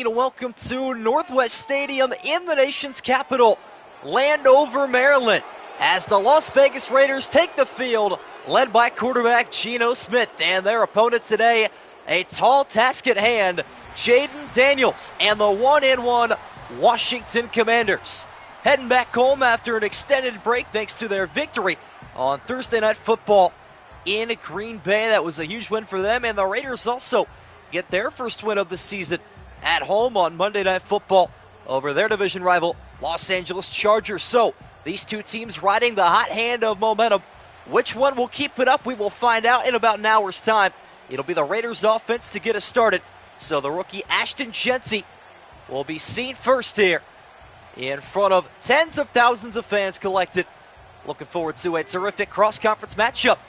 Welcome to Northwest Stadium in the nation's capital, Landover, Maryland, as the Las Vegas Raiders take the field, led by quarterback Geno Smith, and their opponent today, a tall task at hand, Jaden Daniels and the 1-1 Washington Commanders. Heading back home after an extended break thanks to their victory on Thursday Night Football in Green Bay. That was a huge win for them, and the Raiders also get their first win of the season at home on Monday Night Football over their division rival, Los Angeles Chargers. So, these two teams riding the hot hand of momentum. Which one will keep it up? We will find out in about an hour's time. It'll be the Raiders offense to get us started. So, the rookie Ashton Jeanty will be seen first here in front of tens of thousands of fans collected. Looking forward to a terrific cross-conference matchup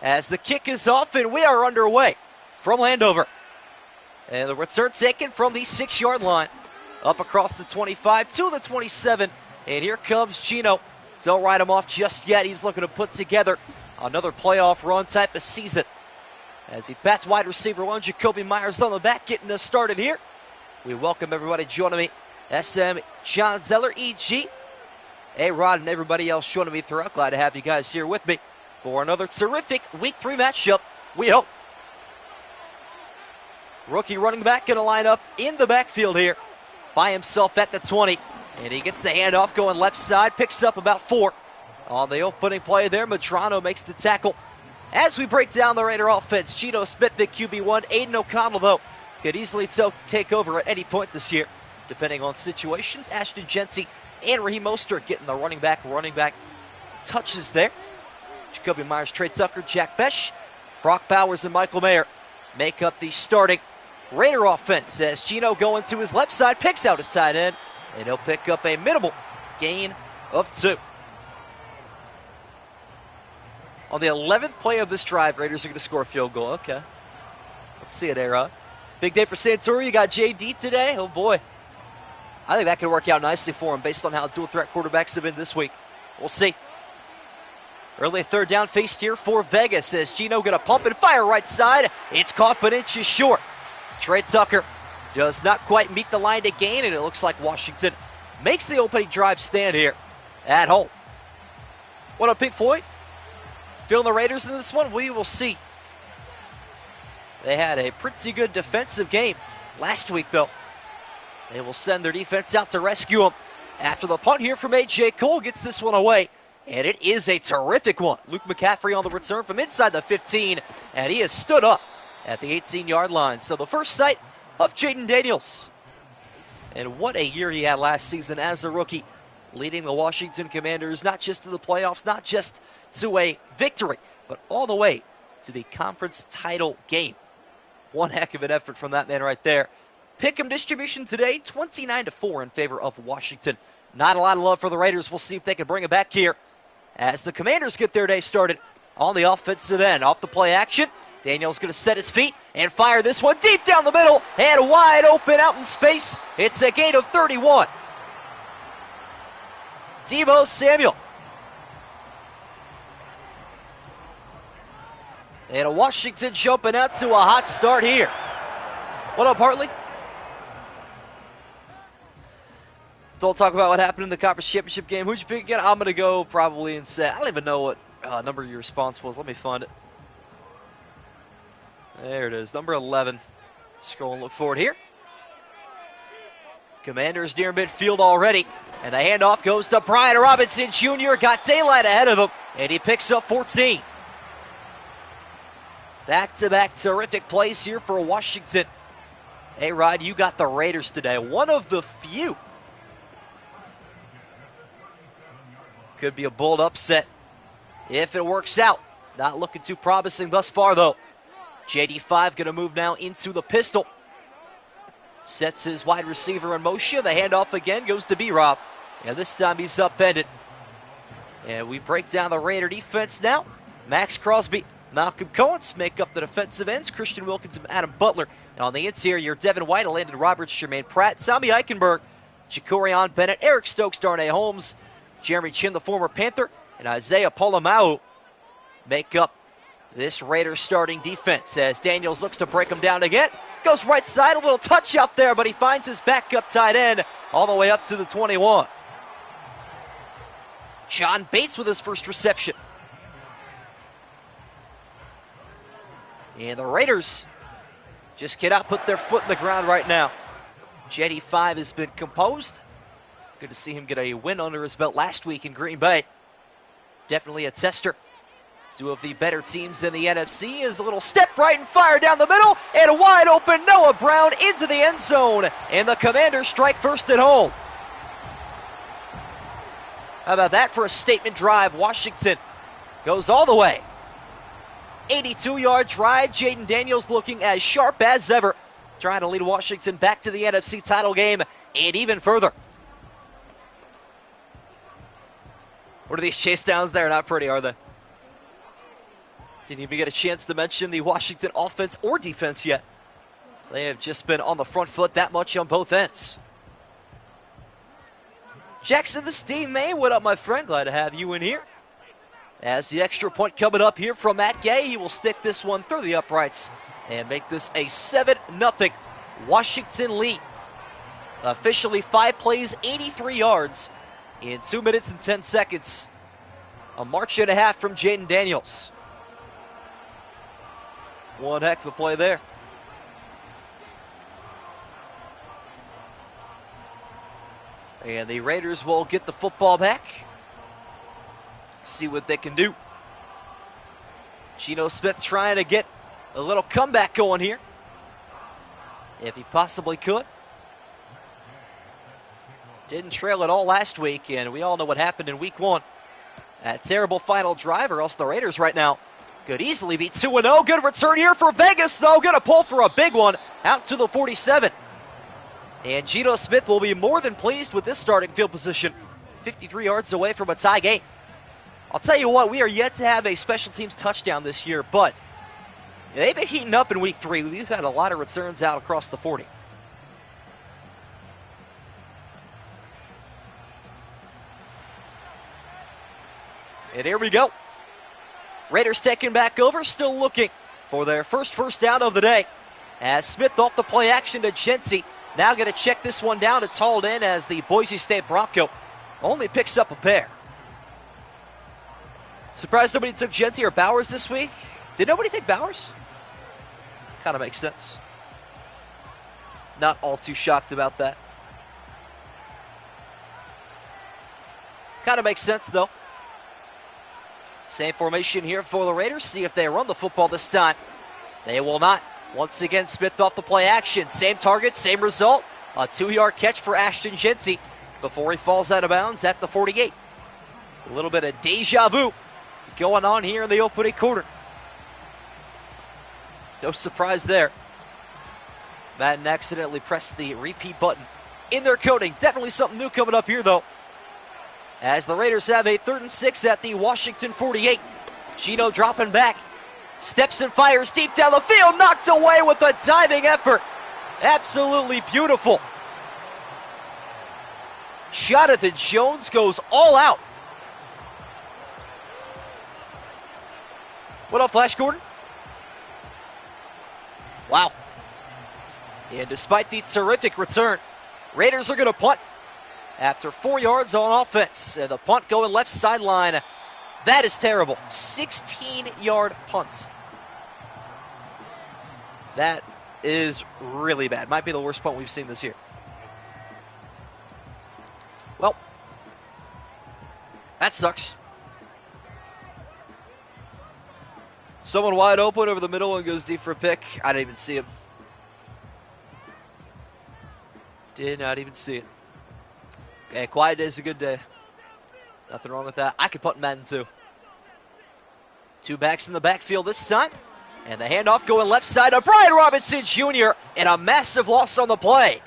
as the kick is off and we are underway from Landover. And the return taken from the 6-yard line, up across the 25 to the 27. And here comes Geno. Don't write him off just yet. He's looking to put together another playoff run type of season. As he bats wide receiver one, Jacoby Myers on the back, getting us started here. We welcome everybody joining me. SM, John Zeller, EG, A-Rod, and everybody else joining me throughout. Glad to have you guys here with me for another terrific Week 3 matchup, we hope. Rookie running back going to line up in the backfield here by himself at the 20. And he gets the handoff going left side, picks up about 4. On the opening play there, Madrano makes the tackle. As we break down the Raider offense, Geno Smith, the QB1, Aiden O'Connell, though, could easily take over at any point this year, depending on situations. Ashton Jeanty and Raheem Mostert getting the running back touches there. Jacoby Myers, Trey Tucker, Jack Besh, Brock Bowers, and Michael Mayer make up the starting Raider offense as Geno going to his left side, picks out his tight end, and he'll pick up a minimal gain of 2. On the 11th play of this drive, Raiders are going to score a field goal. Okay. Let's see it, A-Rod. Big day for Santori. You got JD today. Oh, boy. I think that could work out nicely for him based on how dual-threat quarterbacks have been this week. We'll see. Early third down faced here for Vegas as Geno going to pump and fire right side. It's caught but inches short. Trey Tucker does not quite meet the line to gain, and it looks like Washington makes the opening drive stand here at home. What up, Pink Floyd? Feeling the Raiders in this one? We will see. They had a pretty good defensive game last week, though. They will send their defense out to rescue them after the punt here from A.J. Cole gets this one away. And it is a terrific one. Luke McCaffrey on the return from inside the 15, and he has stood up at the 18-yard line. So the first sight of Jaden Daniels. And what a year he had last season as a rookie, leading the Washington Commanders not just to the playoffs, not just to a victory, but all the way to the conference title game. One heck of an effort from that man right there. Pick'em distribution today, 29-4 in favor of Washington. Not a lot of love for the Raiders. We'll see if they can bring it back here as the Commanders get their day started on the offensive end. Off the play action, Daniels going to set his feet and fire this one deep down the middle and wide open out in space. It's a gain of 31. Deebo Samuel. And Washington jumping out to a hot start here. What up, Hartley? Don't talk about what happened in the conference championship game. Who'd you pick again? I'm going to go probably and say, I don't even know what number your response was. Let me find it. There it is, number 11. Scroll and look forward here. Commanders near midfield already. And the handoff goes to Brian Robinson Jr. Got daylight ahead of him, and he picks up 14. Back-to-back terrific plays here for Washington. Hey, Rod, you got the Raiders today. One of the few. Could be a bold upset if it works out. Not looking too promising thus far, though. JD5 going to move now into the pistol. Sets his wide receiver in motion. The handoff again goes to B-Rob. And this time he's upended. And we break down the Raider defense now. Max Crosby, Malcolm Coates make up the defensive ends. Christian Wilkins and Adam Butler. And on the interior, Devin White, Landon Roberts, Jermaine Pratt, Tommy Eichenberg, Jacorian Bennett, Eric Stokes, Darnay Holmes, Jeremy Chin, the former Panther, and Isaiah Polamalu make up this Raiders starting defense as Daniels looks to break him down again. Goes right side, a little touch out there, but he finds his backup tight end all the way up to the 21. John Bates with his first reception. And the Raiders just cannot put their foot in the ground right now. Jetty 5 has been composed. Good to see him get a win under his belt last week in Green Bay. Definitely a tester. Two of the better teams in the NFC is a little step right and fire down the middle, and a wide open Noah Brown into the end zone, and the Commanders strike first at home. How about that for a statement drive? Washington goes all the way. 82-yard drive. Jaden Daniels looking as sharp as ever, trying to lead Washington back to the NFC title game and even further. What are these chase downs there? Not pretty, are they? Didn't even get a chance to mention the Washington offense or defense yet. They have just been on the front foot that much on both ends. Jackson the Steve May, what up, my friend? Glad to have you in here. As the extra point coming up here from Matt Gay, he will stick this one through the uprights and make this a 7-0 Washington lead. Officially 5 plays, 83 yards in 2 minutes and 10 seconds. A march and a half from Jaden Daniels. One heck of a play there. And the Raiders will get the football back. See what they can do. Geno Smith trying to get a little comeback going here, if he possibly could. Didn't trail at all last week, and we all know what happened in week 1. That terrible final drive, or else the Raiders right now could easily beat 2-0. Good return here for Vegas, though. Going to pull for a big one out to the 47. And Geno Smith will be more than pleased with this starting field position. 53 yards away from a tie game. I'll tell you what, we are yet to have a special teams touchdown this year, but they've been heating up in week 3. We've had a lot of returns out across the 40. And here we go. Raiders taking back over, still looking for their first down of the day. As Smith off the play action to Genty. Now going to check this one down. It's hauled in as the Boise State Bronco only picks up a pair. Surprised nobody took Genty or Bowers this week. Did nobody take Bowers? Kind of makes sense. Not all too shocked about that. Kind of makes sense, though. Same formation here for the Raiders. See if they run the football this time. They will not. Once again, Smith off the play action. Same target, same result. A 2-yard catch for Ashton Genty before he falls out of bounds at the 48. A little bit of deja vu going on here in the opening quarter. No surprise there. Madden accidentally pressed the repeat button in their coding. Definitely something new coming up here, though. As the Raiders have a 3rd and 6 at the Washington 48. Geno dropping back. Steps and fires deep down the field. Knocked away with a diving effort. Absolutely beautiful. Jonathan Jones goes all out. What up, Flash Gordon? Wow. And despite the terrific return, Raiders are going to punt after 4 yards on offense. And the punt going left sideline. That is terrible. 16-yard punt. That is really bad. Might be the worst punt we've seen this year. Well, that sucks. Someone wide open over the middle and goes deep for a pick. I didn't even see him. Did not even see it. Okay, quiet day is a good day. Nothing wrong with that. I could punt Madden too. 2 backs in the backfield this time. And the handoff going left side to Brian Robinson Jr. and a massive loss on the play.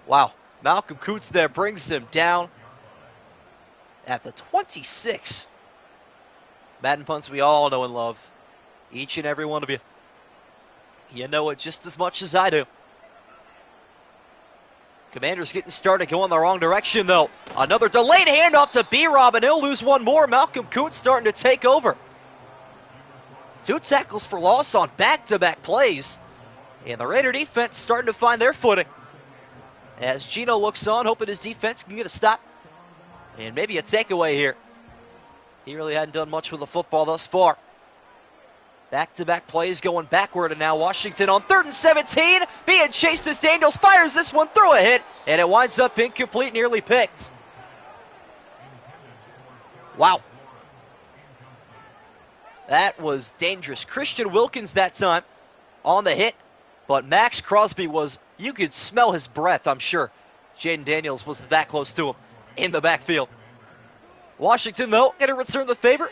Wow. Malcolm Coots there brings him down at the 26. Madden punts we all know and love. Each and every one of you. You know it just as much as I do. Commanders getting started, going the wrong direction, though. Another delayed handoff to B-Rob, and he'll lose one more. Malcolm Kuntz starting to take over. 2 tackles for loss on back-to-back plays. And the Raider defense starting to find their footing. As Gino looks on, hoping his defense can get a stop. And maybe a takeaway here. He really hadn't done much with the football thus far. Back-to-back plays going backward, and now Washington on 3rd and 17. Being chased as Daniels fires this one through a hit, and it winds up incomplete, nearly picked. Wow. That was dangerous. Christian Wilkins that time on the hit, but Max Crosby was, you could smell his breath, I'm sure. Jaden Daniels was that close to him in the backfield. Washington, though, going to return the favor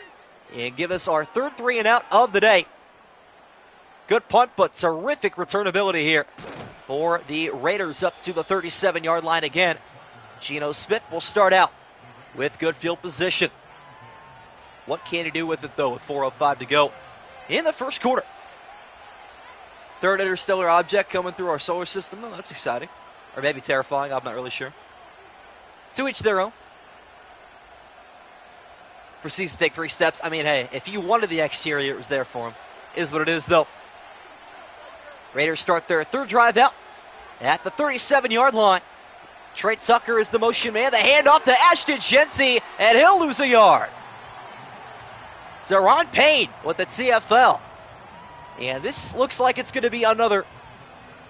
and give us our 3rd 3 and out of the day. Good punt, but terrific returnability here for the Raiders up to the 37-yard line again. Geno Smith will start out with good field position. What can he do with it, though, with 4:05 to go in the first quarter? 3rd interstellar object coming through our solar system. Oh, that's exciting. Or maybe terrifying. I'm not really sure. To each their own. Proceeds to take 3 steps. I mean, hey, if you wanted the exterior, it was there for him. Is what it is, though. Raiders start their 3rd drive out at the 37-yard line. Trey Tucker is the motion man. The handoff to Ashton Genty, and he'll lose a yard. Deron Payne with the TFL. And this looks like it's going to be another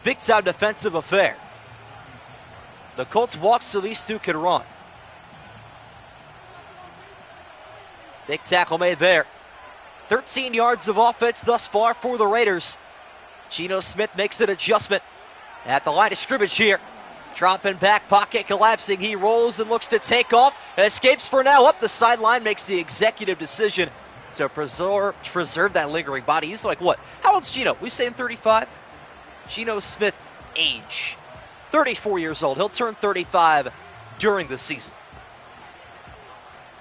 big-time defensive affair. The Colts walk so these two can run. Big tackle made there. 13 yards of offense thus far for the Raiders. Geno Smith makes an adjustment at the line of scrimmage here. Dropping back, pocket collapsing. He rolls and looks to take off. Escapes for now up the sideline, makes the executive decision to preserve that lingering body. He's like, what? How old's Geno? We saying 35? Geno Smith, age 34 years old. He'll turn 35 during the season.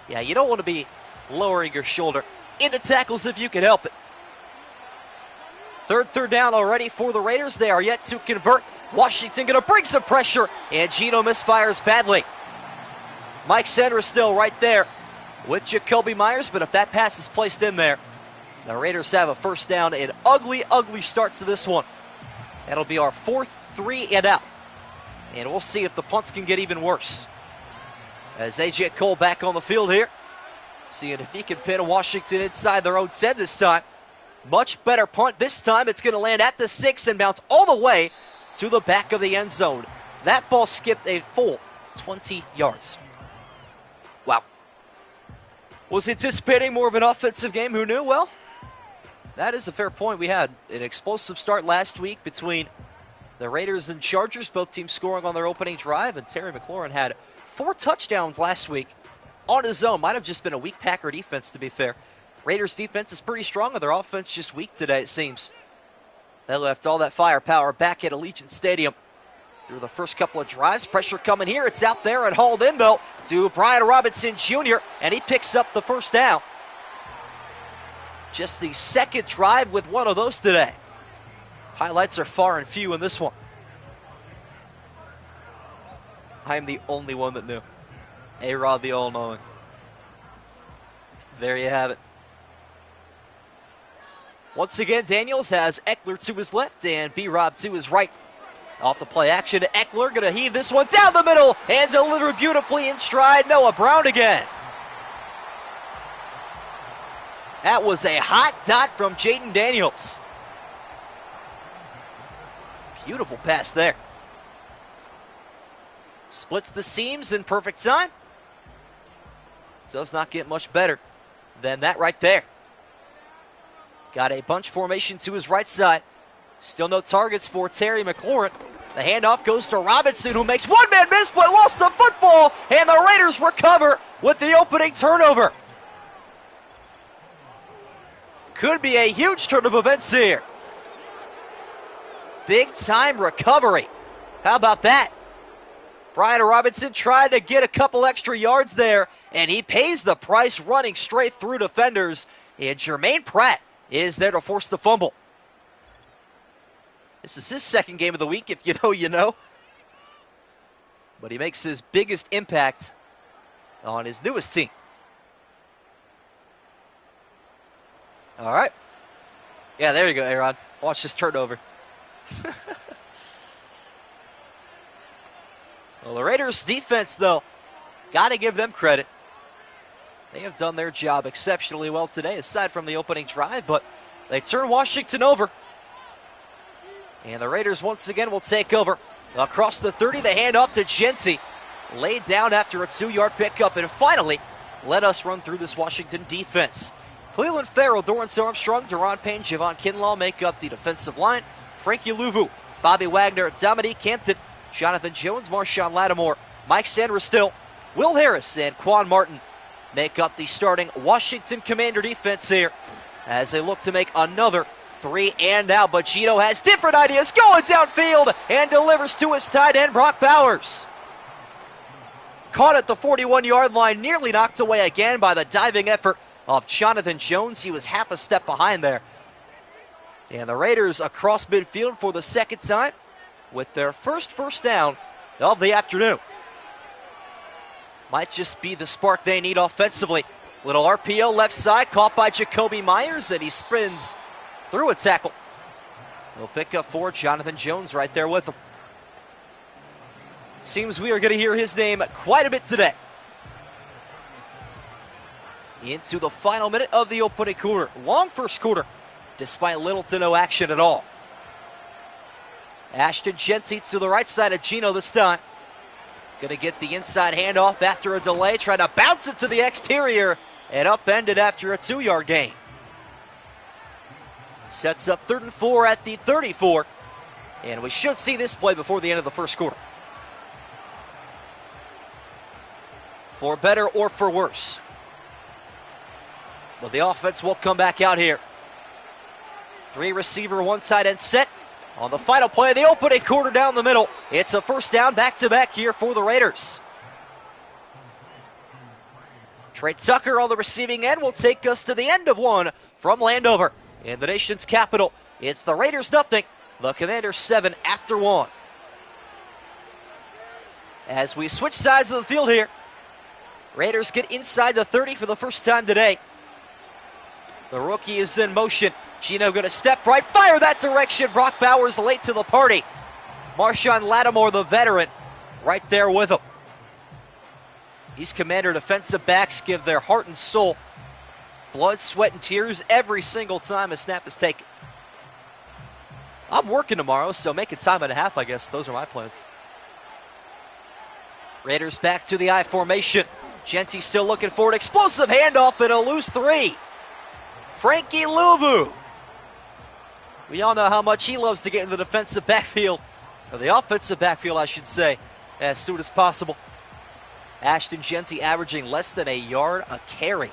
Yeah, you don't want to be lowering your shoulder into tackles if you can help it. 3rd down already for the Raiders. They are yet to convert. Washington going to bring some pressure, and Geno misfires badly. Mike Sanders still right there with Jacoby Myers, but if that pass is placed in there, the Raiders have a 1st down. An ugly, ugly start to this one. That'll be our 4th 3 and out. And we'll see if the punts can get even worse. As A.J. Cole back on the field here. Seeing if he can pin Washington inside their own 10 this time. Much better punt. This time it's going to land at the 6 and bounce all the way to the back of the end zone. That ball skipped a full 20 yards. Wow. Was anticipating more of an offensive game. Who knew? Well, that is a fair point. We had an explosive start last week between the Raiders and Chargers, both teams scoring on their opening drive, and Terry McLaurin had 4 touchdowns last week on his own. Might have just been a weak Packer defense, to be fair. Raiders defense is pretty strong, and their offense just weak today, it seems. They left all that firepower back at Allegiant Stadium through the first couple of drives. Pressure coming here. It's out there and hauled in, though, to Brian Robinson Jr., and he picks up the 1st down. Just the 2nd drive with one of those today. Highlights are far and few in this one. I am the only one that knew. A-Rod the all-knowing. There you have it. Once again, Daniels has Eckler to his left and B-Rob to his right. Off the play action, Eckler going to heave this one down the middle and deliver beautifully in stride. Noah Brown again. That was a hot dot from Jaden Daniels. Beautiful pass there. Splits the seams in perfect time. Does not get much better than that right there. Got a bunch formation to his right side. Still no targets for Terry McLaurin. The handoff goes to Robinson, who makes one man miss but lost the football, and the Raiders recover with the opening turnover. Could be a huge turn of events here. Big time recovery. How about that? Brian Robinson tried to get a couple extra yards there, and he pays the price running straight through defenders. And Jermaine Pratt is there to force the fumble. This is his 2nd game of the week. If you know, you know. but he makes his biggest impact on his newest team. All right. Yeah, there you go, Aaron. Watch this turnover. Well, the Raiders' defense, though, got to give them credit. They have done their job exceptionally well today, aside from the opening drive, but they turn Washington over. And the Raiders once again will take over. Across the 30, they hand off to Genty. Laid down after a 2-yard pickup, and finally let us run through this Washington defense. Cleveland Farrell, Dorrance Armstrong, Deron Payne, Javon Kinlaw make up the defensive line. Frankie Louvu, Bobby Wagner, Dominique Hampton, Jonathan Jones, Marshawn Lattimore, Mike Sanders-Still, Will Harris, and Quan Martin make up the starting Washington Commander defense here as they look to make another 3 and out. But Gino has different ideas, going downfield and delivers to his tight end, Brock Bowers. Caught at the 41-yard line, nearly knocked away again by the diving effort of Jonathan Jones. He was half a step behind there. And the Raiders across midfield for the second time with their first down of the afternoon. Might just be the spark they need offensively. Little RPO left side, caught by Jacoby Myers, and he spins through a tackle. He'll pick up for Jonathan Jones right there with him. Seems we are going to hear his name quite a bit today. Into the final minute of the opening quarter. Long first quarter, despite little to no action at all. Ashton Genty to the right side of Gino this time. Going to get the inside handoff after a delay. Trying to bounce it to the exterior and upended after a 2-yard gain. Sets up 3rd and 4 at the 34. And we should see this play before the end of the first quarter. For better or for worse. But the offense will come back out here. 3 receiver, 1 tight end set. On the final play of the opening quarter down the middle. It's a first down back-to-back here for the Raiders. Trey Tucker on the receiving end will take us to the end of one from Landover. In the nation's capital, it's the Raiders nothing, the Commanders 7 after 1. As we switch sides of the field here, Raiders get inside the 30 for the first time today. The rookie is in motion. Gino going to step right, fire that direction. Brock Bowers late to the party. Marshawn Lattimore, the veteran, right there with him. These Commander defensive backs give their heart and soul, blood, sweat, and tears every single time a snap is taken. I'm working tomorrow, so make it time and a half, I guess. Those are my plans. Raiders back to the I formation. Genty still looking for an explosive handoff and a loose 3. Frankie Louvu. We all know how much he loves to get in the defensive backfield, or the offensive backfield, I should say, as soon as possible. Ashton Genty averaging less than a yard a carry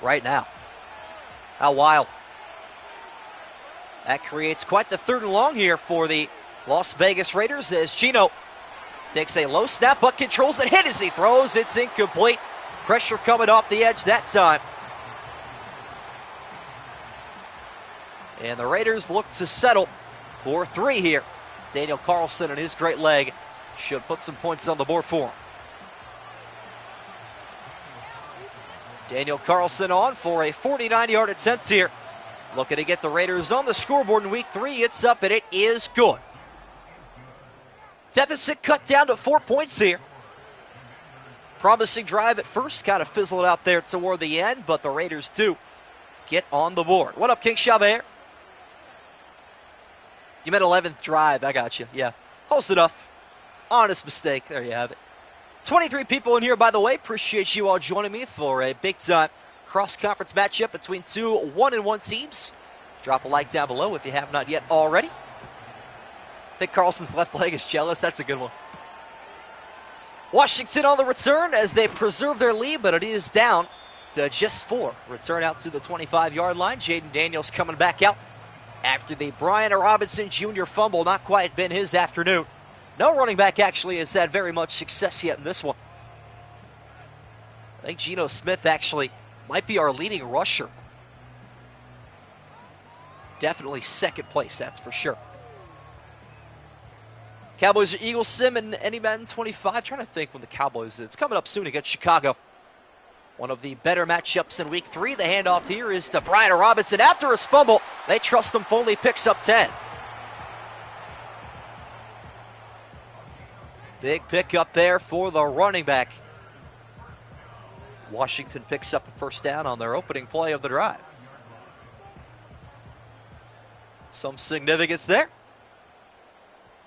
right now. How wild. That creates quite the 3rd and long here for the Las Vegas Raiders as Gino takes a low snap but controls it. Hit as he throws. It's incomplete. Pressure coming off the edge that time. And the Raiders look to settle for 3 here. Daniel Carlson and his great leg should put some points on the board for him. Daniel Carlson on for a 49-yard attempt here. Looking to get the Raiders on the scoreboard in week 3. It's up and it is good. Deficit cut down to 4 points here. Promising drive at first, kind of fizzled out there toward the end, but the Raiders too get on the board. What up, King Chabert? You meant 11th drive. I got you. Yeah, close enough. Honest mistake. There you have it. 23 people in here, by the way. Appreciate you all joining me for a big-time cross-conference matchup between 2 1-1 teams. Drop a like down below if you have not yet already. I think Carlson's left leg is jealous. That's a good one. Washington on the return as they preserve their lead, but it is down to just 4. Return out to the 25-yard line. Jaden Daniels coming back out after the Brian Robinson Jr. fumble. Not quite been his afternoon. No running back actually has had very much success yet in this one. I think Geno Smith actually might be our leading rusher. Definitely second place, that's for sure. Cowboys or Eagles sim and any Madden 25. Trying to think when the Cowboys is. It's coming up soon against Chicago. One of the better matchups in week 3. The handoff here is to Brian Robinson. After his fumble, they trust him. Foley picks up 10. Big pickup there for the running back. Washington picks up a first down on their opening play of the drive. Some significance there.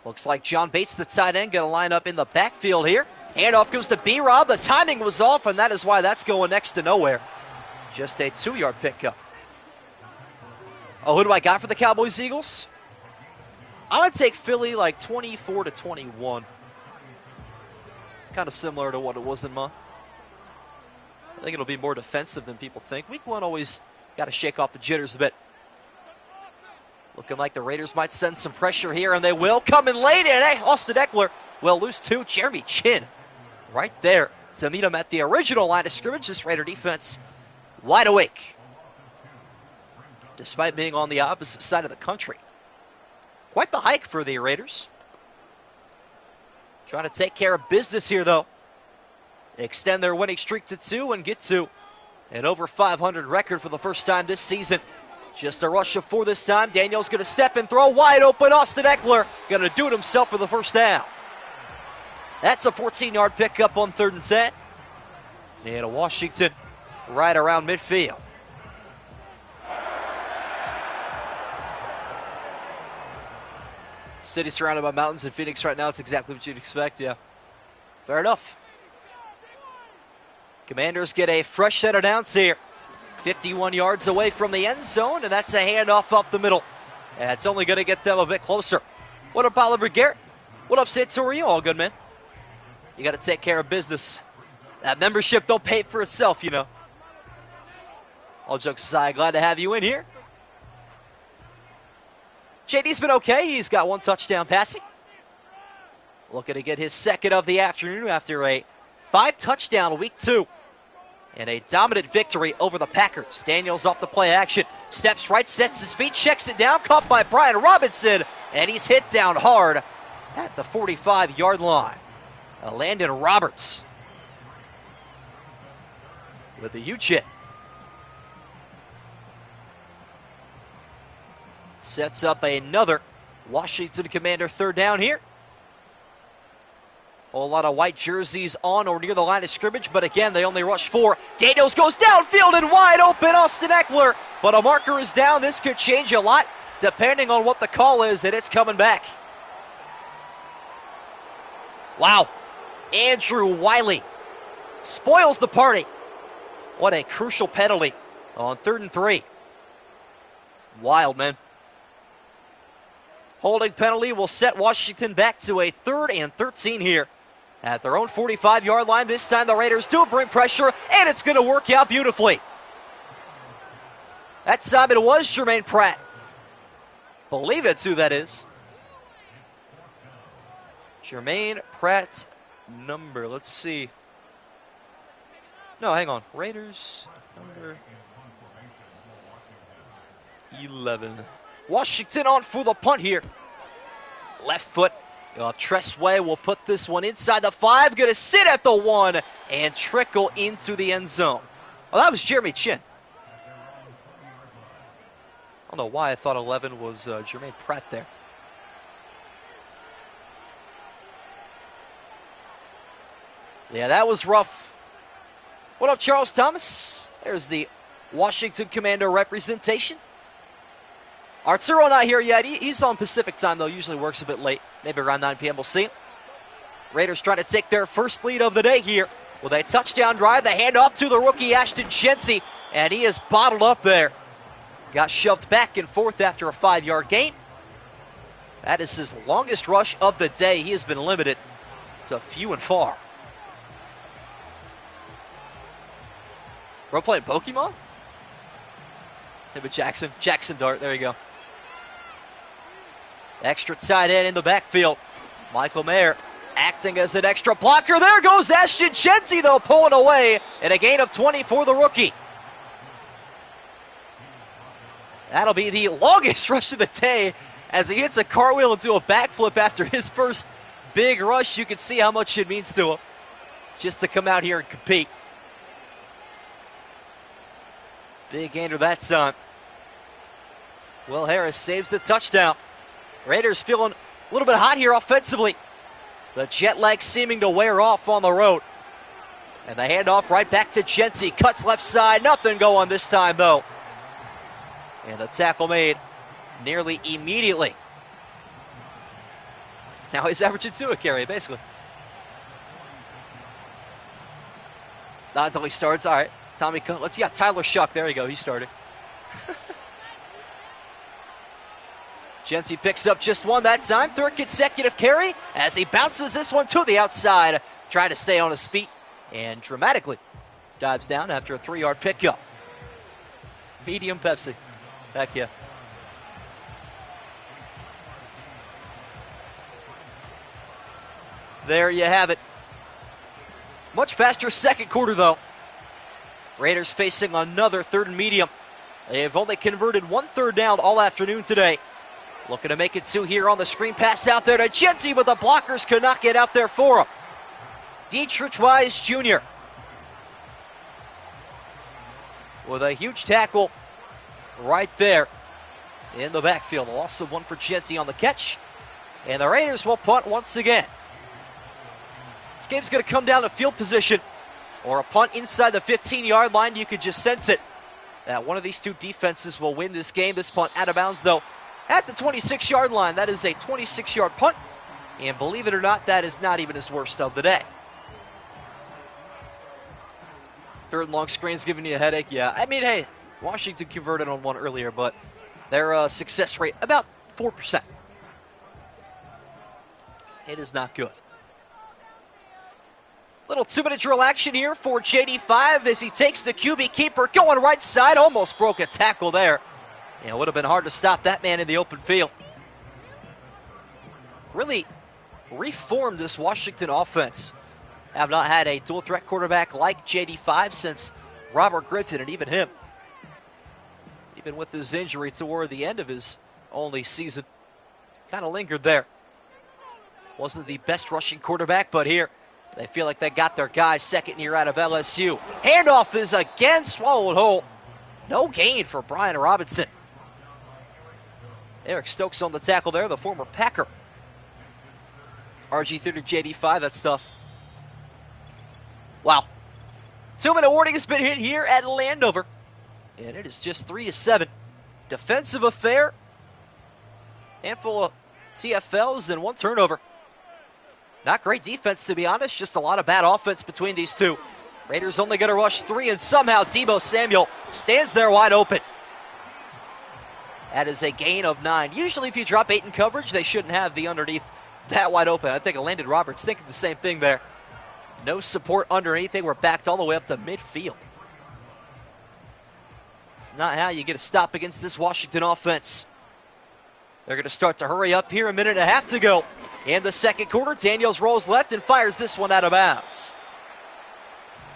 Looks like John Bates, the tight end, going to line up in the backfield here. Handoff goes to B-Rob. The timing was off, and that is why that's going next to nowhere. Just a 2-yard pickup. Oh, who do I got for the Cowboys-Eagles? I'm going to take Philly like 24-21. Kind of similar to what it was in Month. I think it'll be more defensive than people think. Week 1 always got to shake off the jitters a bit. Looking like the Raiders might send some pressure here, and they will. Coming late in. Hey, Austin Eckler will lose 2. Jeremy Chin right there to meet him at the original line of scrimmage. This Raider defense wide awake, despite being on the opposite side of the country. Quite the hike for the Raiders. Trying to take care of business here, though. Extend their winning streak to 2 and get to an over 500 record for the first time this season. Just a rush of 4 this time. Daniel's going to step and throw wide open. Austin Eckler going to do it himself for the first down. That's a 14-yard pickup on 3rd and 10. And a Washington right around midfield. City surrounded by mountains in Phoenix right now. It's exactly what you'd expect, yeah. Fair enough. Commanders get a fresh set of downs here. 51 yards away from the end zone, and that's a handoff up the middle. And it's only going to get them a bit closer. What up, Oliver Garrett? What up, Sid Torrio? All good, man. You got to take care of business. That membership don't pay for itself, you know. All jokes aside, glad to have you in here. JD's been okay. He's got 1 touchdown passing. Looking to get his 2nd of the afternoon after a 5-touchdown week 2. And a dominant victory over the Packers. Daniels off the play action. Steps right, sets his feet, checks it down. Caught by Brian Robinson. And he's hit down hard at the 45-yard line. Landon Roberts with a huge hit. Sets up another Washington Commander 3rd down here. A whole lot of white jerseys on or near the line of scrimmage, but again, they only rush 4. Daniels goes downfield and wide open, Austin Eckler. But a marker is down. This could change a lot depending on what the call is, and it's coming back. Wow. Andrew Wiley spoils the party. What a crucial penalty on 3rd and 3. Wild, man. Holding penalty will set Washington back to a 3rd and 13 here. At their own 45-yard line, this time the Raiders do bring pressure, and it's going to work out beautifully. That time it was Jermaine Pratt. Believe it's who that is. Jermaine Pratt's number. Let's see. No, hang on. Raiders number 11. Washington on for the punt here. Left foot. Tressway will put this one inside the 5. Going to sit at the 1 and trickle into the end zone. Oh, that was Jeremy Chin. I don't know why I thought 11 was Jermaine Pratt there. Yeah, that was rough. What up, Charles Thomas? There's the Washington Commander representation. Arturo not here yet. He's on Pacific time, though. Usually works a bit late. Maybe around 9 p.m. We'll see him. Raiders trying to take their first lead of the day here with a touchdown drive. The handoff to the rookie Ashton Shensi, and he is bottled up there. Got shoved back and forth after a 5-yard gain. That is his longest rush of the day. He has been limited to few and far. We're playing Pokemon? Maybe Jackson Dart. There you go. Extra tight end in the backfield. Michael Mayer acting as an extra blocker. There goes Ashton Shensi, though, pulling away, and a gain of 20 for the rookie. That'll be the longest rush of the day As he hits a cartwheel into a backflip after his first big rush, you can see how much it means to him just to come out here and compete. Big gainer that time. Will Harris saves the touchdown. Raiders feeling a little bit hot here offensively. The jet lag seeming to wear off on the road. And the handoff right back to Genty. Cuts left side. Nothing going this time, though. And the tackle made nearly immediately. Now he's averaging 2 a carry, basically. Not until he starts. All right. Tommy, let's see. Tyler Shuck. There you go. He started. Genty picks up just 1 that time. 3rd consecutive carry as he bounces this one to the outside. Trying to stay on his feet and dramatically dives down after a 3-yard pickup. Medium Pepsi. Heck yeah. There you have it. Much faster second quarter, though. Raiders facing another 3rd and medium. They've only converted 1 third down all afternoon today. Looking to make it 2 here on the screen pass out there to Genty, but the blockers could not get out there for him. Dietrich Wise Jr. with a huge tackle right there in the backfield. A loss of 1 for Genty on the catch. And the Raiders will punt once again. This game's going to come down to field position or a punt inside the 15-yard line. You could just sense it that one of these 2 defenses will win this game. This punt out of bounds, though, at the 26-yard line. That is a 26-yard punt. And believe it or not, that is not even his worst of the day. 3rd and long screen's giving you a headache. Yeah, I mean, hey, Washington converted on 1 earlier, but their success rate about 4%. It is not good. Little 2-minute drill action here for JD5 as he takes the QB keeper going right side. Almost broke a tackle there. And it would have been hard to stop that man in the open field. Really reformed this Washington offense. Have not had a dual threat quarterback like JD5 since Robert Griffin, and even him, even with his injury toward the end of his only season, kind of lingered there. Wasn't the best rushing quarterback, but here they feel like they got their guy. 2nd year out of LSU. Handoff is again swallowed whole. No gain for Brian Robinson. Eric Stokes on the tackle there, the former Packer. RG3 to JD5, that's tough. Wow. 2-minute warning has been hit here at Landover. And it is just 3-7. Defensive affair. Handful of TFLs and 1 turnover. Not great defense, to be honest. Just a lot of bad offense between these 2. Raiders only going to rush 3, and somehow Deebo Samuel stands there wide open. That is a gain of 9. Usually if you drop 8 in coverage, they shouldn't have the underneath that wide open. I think Landon Roberts thinking the same thing there. No support underneath. They were backed all the way up to midfield. It's not how you get a stop against this Washington offense. They're going to start to hurry up here. 1.5 minutes to go in the second quarter. Daniels rolls left and fires this one out of bounds.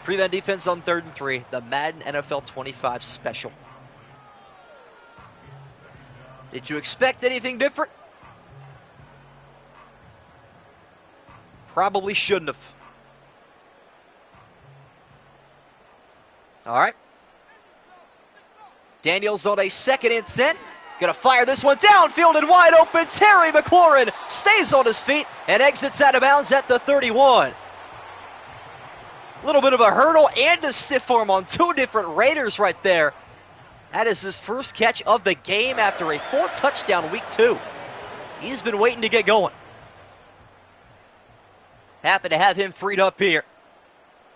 Prevent defense on 3rd and 3. The Madden NFL 25 special. Did you expect anything different? Probably shouldn't have. All right. Daniels on a 2nd and 10. Going to fire this one downfield and wide open. Terry McLaurin stays on his feet and exits out of bounds at the 31. A little bit of a hurdle and a stiff arm on 2 different Raiders right there. That is his first catch of the game after a 4-touchdown week 2. He's been waiting to get going. Happy to have him freed up here.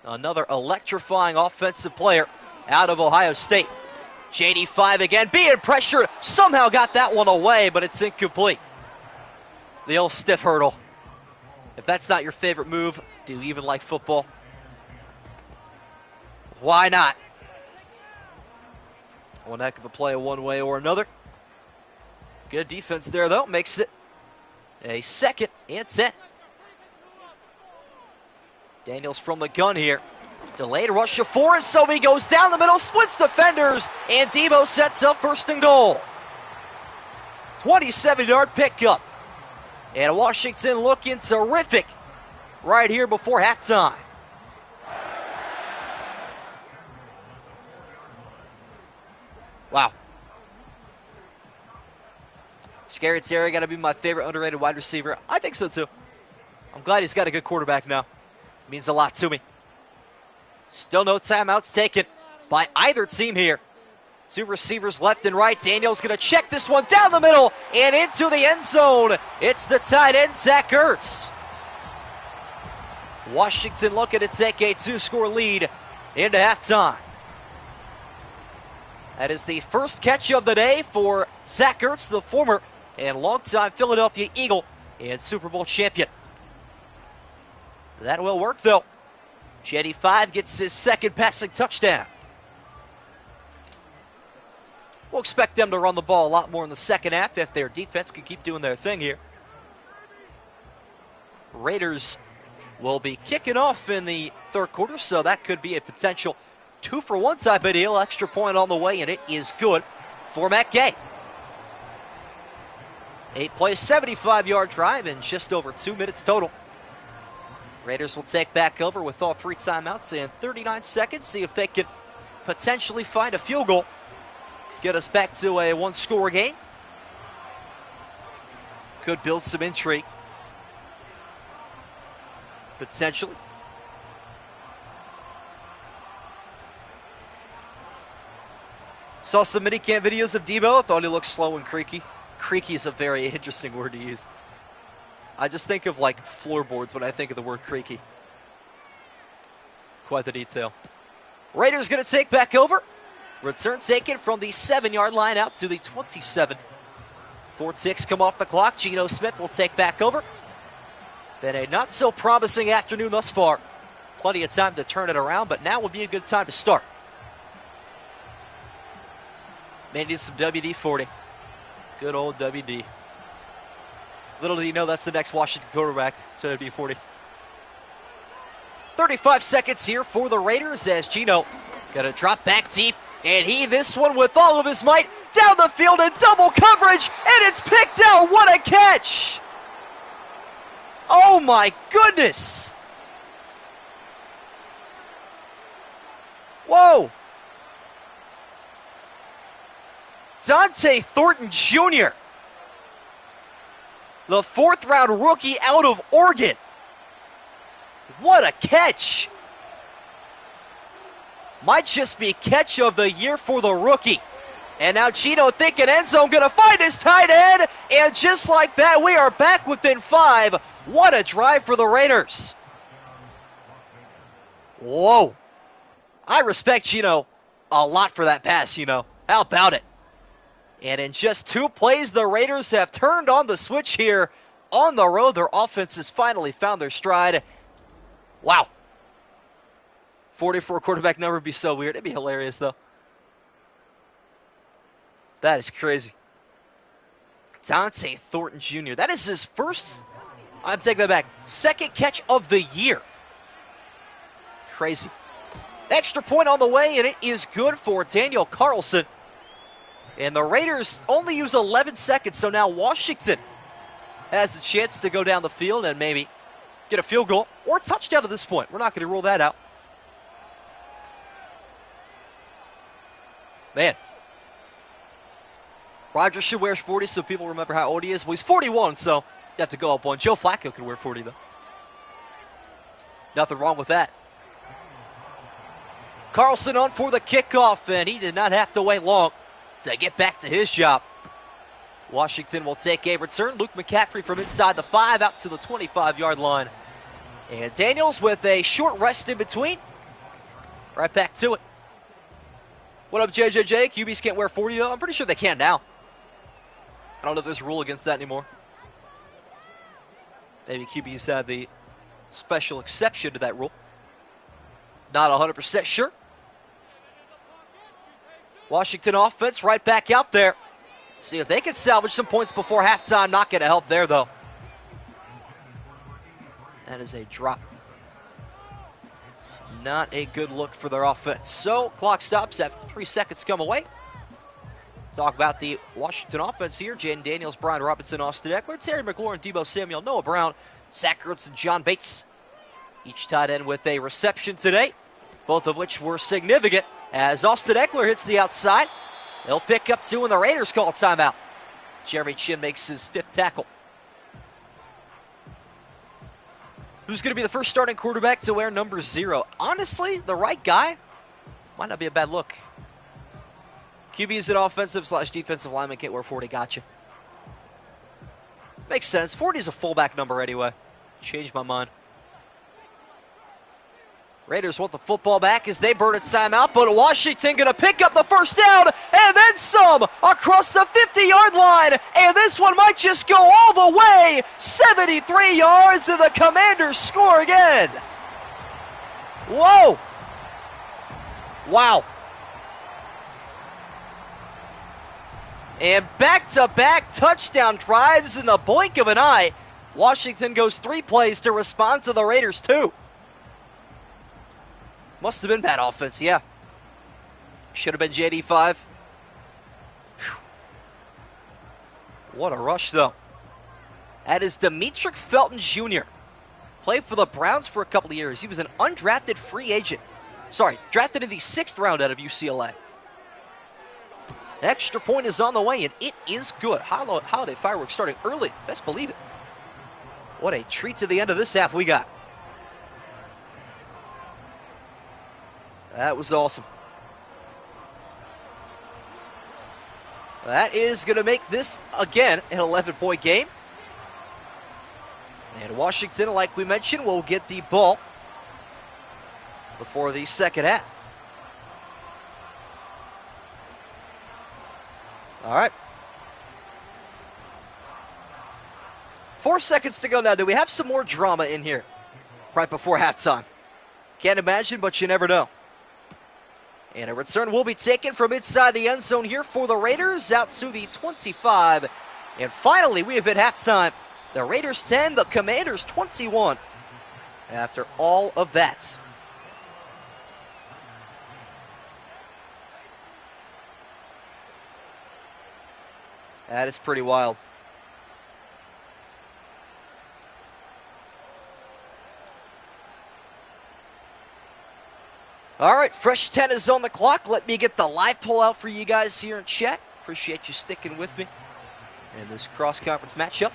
Another electrifying offensive player out of Ohio State. JD5 again, being pressured. Somehow got that one away, but it's incomplete. The old stiff hurdle. If that's not your favorite move, do you even like football? Why not? One heck of a play one way or another. Good defense there, though. Makes it a 2nd and 10. Daniels from the gun here. Delayed rush of 4, and so he goes down the middle, splits defenders, and Deebo sets up 1st and goal. 27-yard pickup. And Washington looking terrific right here before halftime. Wow. Scary Terry got to be my favorite underrated wide receiver. I think so too. I'm glad he's got a good quarterback now. It means a lot to me. Still no timeouts taken by either team here. Two receivers left and right. Daniel's going to check this one down the middle and into the end zone. It's the tight end, Zach Ertz. Washington looking to take a 2-score lead into halftime. That is the first catch of the day for Zach Ertz, the former and longtime Philadelphia Eagle and Super Bowl champion. That will work, though. Jetty 5 gets his second passing touchdown. We'll expect them to run the ball a lot more in the second half if their defense can keep doing their thing here. Raiders will be kicking off in the third quarter, so that could be a potential 2-for-1 type of deal. Extra point on the way, and it is good for Matt Gay. 8-play, 75-yard drive in just over 2 minutes total. Raiders will take back over with all 3 timeouts in 39 seconds. See if they can potentially find a field goal. Get us back to a 1-score game. Could build some intrigue. Potentially. Saw some minicamp videos of Debo. Thought he looked slow and creaky. Creaky is a very interesting word to use. I just think of like floorboards when I think of the word creaky. Quite the detail. Raiders going to take back over. Return taken from the 7-yard line out to the 27. 4 ticks come off the clock. Geno Smith will take back over. Been a not so promising afternoon thus far. Plenty of time to turn it around, but now would be a good time to start. May need some WD-40. Good old WD. Little do you know that's the next Washington quarterback to WD-40. 35 seconds here for the Raiders as Geno gonna drop back deep. And he, this one with all of his might, down the field in double coverage, and it's picked out. What a catch! Oh my goodness! Whoa! Dante Thornton Jr., the 4th-round rookie out of Oregon. What a catch! Might just be catch of the year for the rookie. And now Geno thinking end zone, going to find his tight end. And just like that, we are back within 5. What a drive for the Raiders. Whoa. I respect Geno a lot for that pass, How about it? And in just 2 plays, the Raiders have turned on the switch here on the road. Their offense has finally found their stride. Wow. 44 quarterback number would be so weird. It'd be hilarious, though. That is crazy. Dante Thornton Jr. That is his first, I'm taking that back, second catch of the year. Crazy. Extra point on the way, and it is good for Daniel Carlson. And the Raiders only use 11 seconds, so now Washington has a chance to go down the field and maybe get a field goal or a touchdown at this point. We're not going to rule that out. Man. Rodgers should wear 40 so people remember how old he is. Well, he's 41, so you have to go up one. Joe Flacco could wear 40, though. Nothing wrong with that. Carlson on for the kickoff, and he did not have to wait long to get back to his job. Washington will take a return. Luke McCaffrey from inside the 5 out to the 25-yard line. And Daniels with a short rest in between. Right back to it. What up, JJJ? QBs can't wear 40, though? I'm pretty sure they can now. I don't know if there's a rule against that anymore. Maybe QBs had the special exception to that rule. Not 100% sure. Washington offense right back out there. See if they can salvage some points before halftime. Not going to help there, though. That is a drop. Not a good look for their offense. So, clock stops after 3 seconds come away. Talk about the Washington offense here. Jaden Daniels, Brian Robinson, Austin Eckler, Terry McLaurin, Debo Samuel, Noah Brown, Zach Ertz, and John Bates. Each tight end with a reception today, both of which were significant as Austin Eckler hits the outside. They'll pick up 2 and the Raiders call a timeout. Jeremy Chin makes his 5th tackle. Who's going to be the first starting quarterback to wear number 0? Honestly, the right guy might not be a bad look. QB is an offensive/defensive lineman, can't wear 40. Gotcha. Makes sense. 40 is a fullback number anyway. Changed my mind. Raiders want the football back as they burn its timeout, but Washington going to pick up the first down and then some across the 50-yard line, and this one might just go all the way 73 yards, and the Commanders score again. Whoa. Wow. And back-to-back touchdown drives in the blink of an eye. Washington goes 3 plays to respond to the Raiders 2. Must have been bad offense, yeah. Should have been JD5. What a rush, though. That is Demetric Felton Jr. Played for the Browns for a couple of years. He was an undrafted free agent. Sorry, drafted in the 6th round out of UCLA. Extra point is on the way, and it is good. Holiday fireworks starting early. Best believe it. What a treat to the end of this half we got. That was awesome. That is going to make this, again, an 11-point game. And Washington, like we mentioned, will get the ball before the second half. All right. 4 seconds to go now. Do we have some more drama in here right before halftime? Can't imagine, but you never know. And a return will be taken from inside the end zone here for the Raiders out to the 25. And finally, we have hit halftime. The Raiders 10, the Commanders 21. After all of that. That is pretty wild. All right, fresh 10 is on the clock. Let me get the live poll out for you guys here in chat. Appreciate you sticking with me in this cross-conference matchup.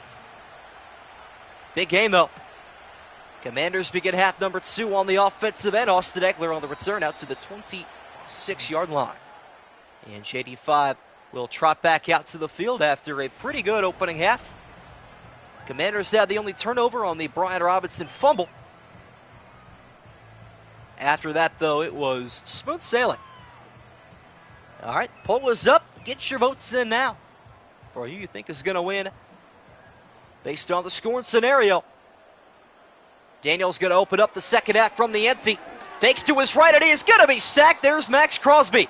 Big game, though. Commanders begin half number 2 on the offensive end. Austin Eckler on the return out to the 26-yard line. And JD5 will trot back out to the field after a pretty good opening half. Commanders had the only turnover on the Brian Robinson fumble. After that, though, it was smooth sailing. All right, poll is up. Get your votes in now for who you think is going to win based on the scoring scenario. Daniels going to open up the second half from the empty. Fakes to his right, and he is going to be sacked. There's Max Crosby.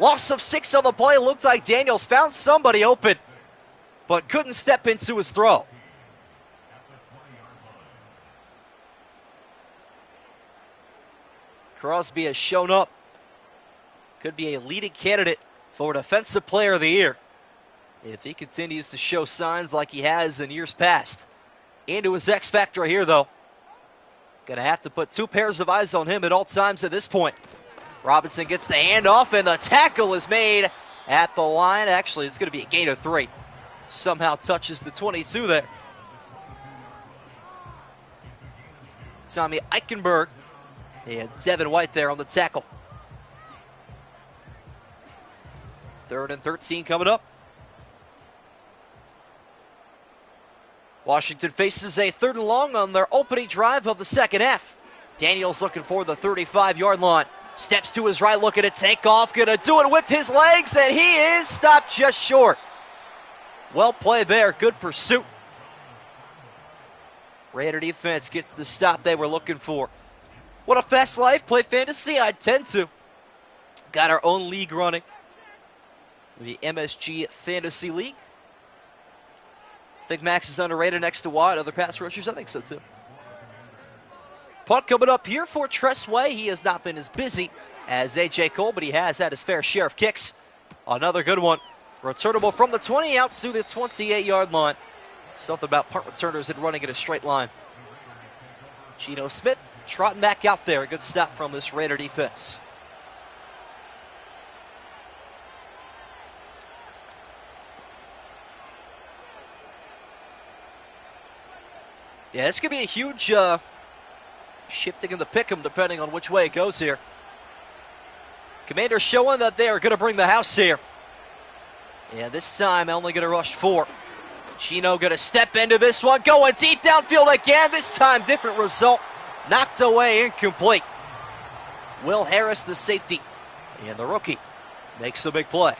Loss of 6 on the play. Looks like Daniels found somebody open, but couldn't step into his throw. Crosby has shown up. Could be a leading candidate for Defensive Player of the Year if he continues to show signs like he has in years past. Into his X Factor here, though. Gonna have to put 2 pairs of eyes on him at all times at this point. Robinson gets the handoff, and the tackle is made at the line. Actually, it's gonna be a gain of 3. Somehow touches the 22 there. Tommy Eichenberg and Devin White there on the tackle. 3rd and 13 coming up. Washington faces a 3rd and long on their opening drive of the second half. Daniels looking for the 35-yard line. Steps to his right, looking to take off. Going to do it with his legs, and he is stopped just short. Well played there. Good pursuit. Raider defense gets the stop they were looking for. What a fast life. Play fantasy? I tend to. Got our own league running. The MSG Fantasy League. Think Max is underrated next to Watt. Other pass rushers? I think so too. Punt coming up here for Tress Way. He has not been as busy as A.J. Cole, but he has had his fair share of kicks. Another good one. Returnable from the 20 out to the 28-yard line. Something about punt returners and running in a straight line. Geno Smith trotting back out there. A good stop from this Raider defense. Yeah, this could be a huge shifting in the pick'em depending on which way it goes here. Commanders showing that they are going to bring the house here. And this time only going to rush 4. Geno going to step into this one, going deep downfield again. This time different result. Knocked away, incomplete. Will Harris, the safety, and the rookie makes a big play.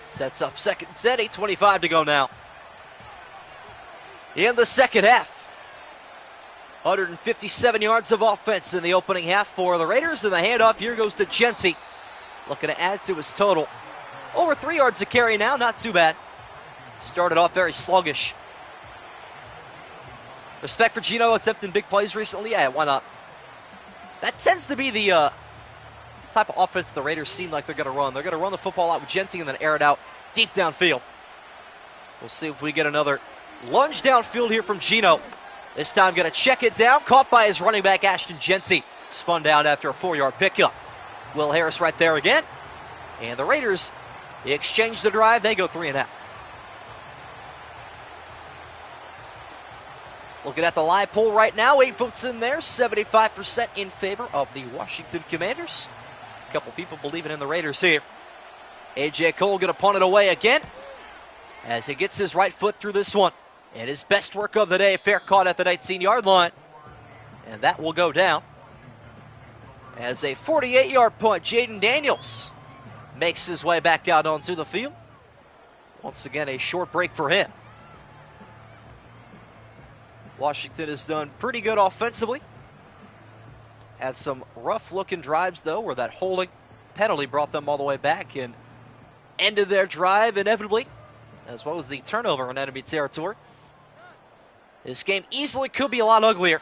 Sets up second and 10, 8:25 to go now. In the second half, 157 yards of offense in the opening half for the Raiders, and the handoff here goes to Jency. Looking to add to his total. Over 3 yards a carry now, not too bad. Started off very sluggish. Respect for Geno attempting big plays recently? Yeah, why not? That tends to be the type of offense the Raiders seem like they're going to run. They're going to run the football out with Jency and then air it out deep downfield. We'll see if we get another lunge downfield here from Geno. This time going to check it down. Caught by his running back, Ashton Jency. Spun down after a 4-yard pickup. Will Harris right there again. And the Raiders, they exchange the drive. They go 3 and out. Looking at the live poll right now, 8 votes in there, 75% in favor of the Washington Commanders. A couple people believing in the Raiders here. A.J. Cole going to punt it away again as he gets his right foot through this one. And his best work of the day, fair caught at the 19-yard line. And that will go down as a 48-yard punt. Jaden Daniels makes his way back out onto the field. Once again, a short break for him. Washington has done pretty good offensively. Had some rough-looking drives, though, where that holding penalty brought them all the way back and ended their drive inevitably, as well as the turnover in enemy territory. This game easily could be a lot uglier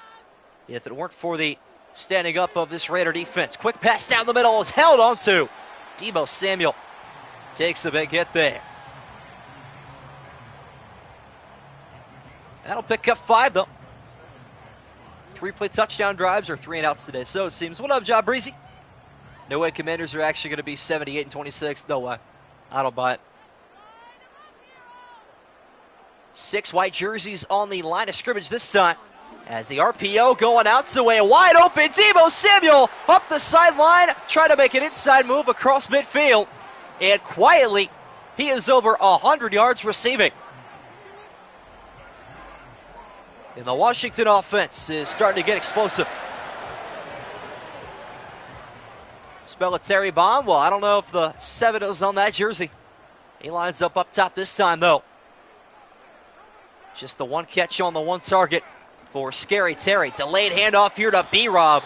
if it weren't for the standing up of this Raider defense. Quick pass down the middle is held onto. Deebo Samuel takes a big hit there. That'll pick up 5, though. 3-play touchdown drives or 3 and outs today, so it seems. What up, Job Breezy? No way Commanders are actually going to be 78-26. No way. I don't buy it. 6 white jerseys on the line of scrimmage this time. As the RPO going out to a wide open Deebo Samuel up the sideline, trying to make an inside move across midfield. And quietly, he is over 100 yards receiving. And the Washington offense is starting to get explosive. Spelletary bomb. Well, I don't know if the 7 is on that jersey. He lines up top this time, though. Just the one catch on the one target for Scary Terry. Delayed handoff here to B-Rob.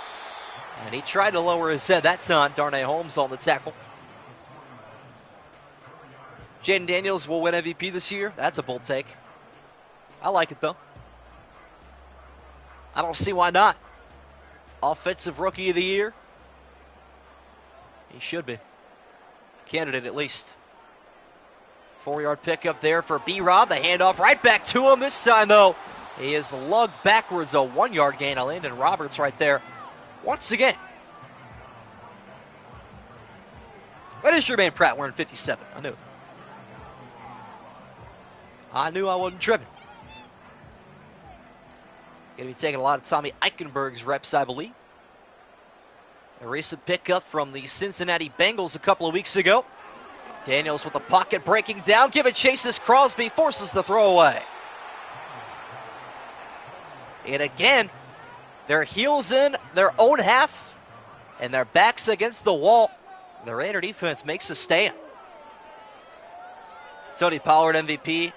And he tried to lower his head that time. Darnay Holmes on the tackle. Jaden Daniels will win MVP this year. That's a bold take. I like it, though. I don't see why not. Offensive Rookie of the Year. He should be. Candidate at least. 4-yard pickup there for B-Rob. The handoff right back to him this time, though. He is lugged backwards, a 1-yard gain. Landon Roberts right there once again. What is Jermaine Pratt wearing 57? I knew it. I knew I wasn't tripping. Going to be taking a lot of Tommy Eichenberg's reps, I believe. A recent pickup from the Cincinnati Bengals a couple of weeks ago. Daniels with the pocket breaking down. Give it chases Crosby, forces the throwaway. And again, their heels in their own half and their backs against the wall. The Raider defense makes a stand. Tony Pollard MVP.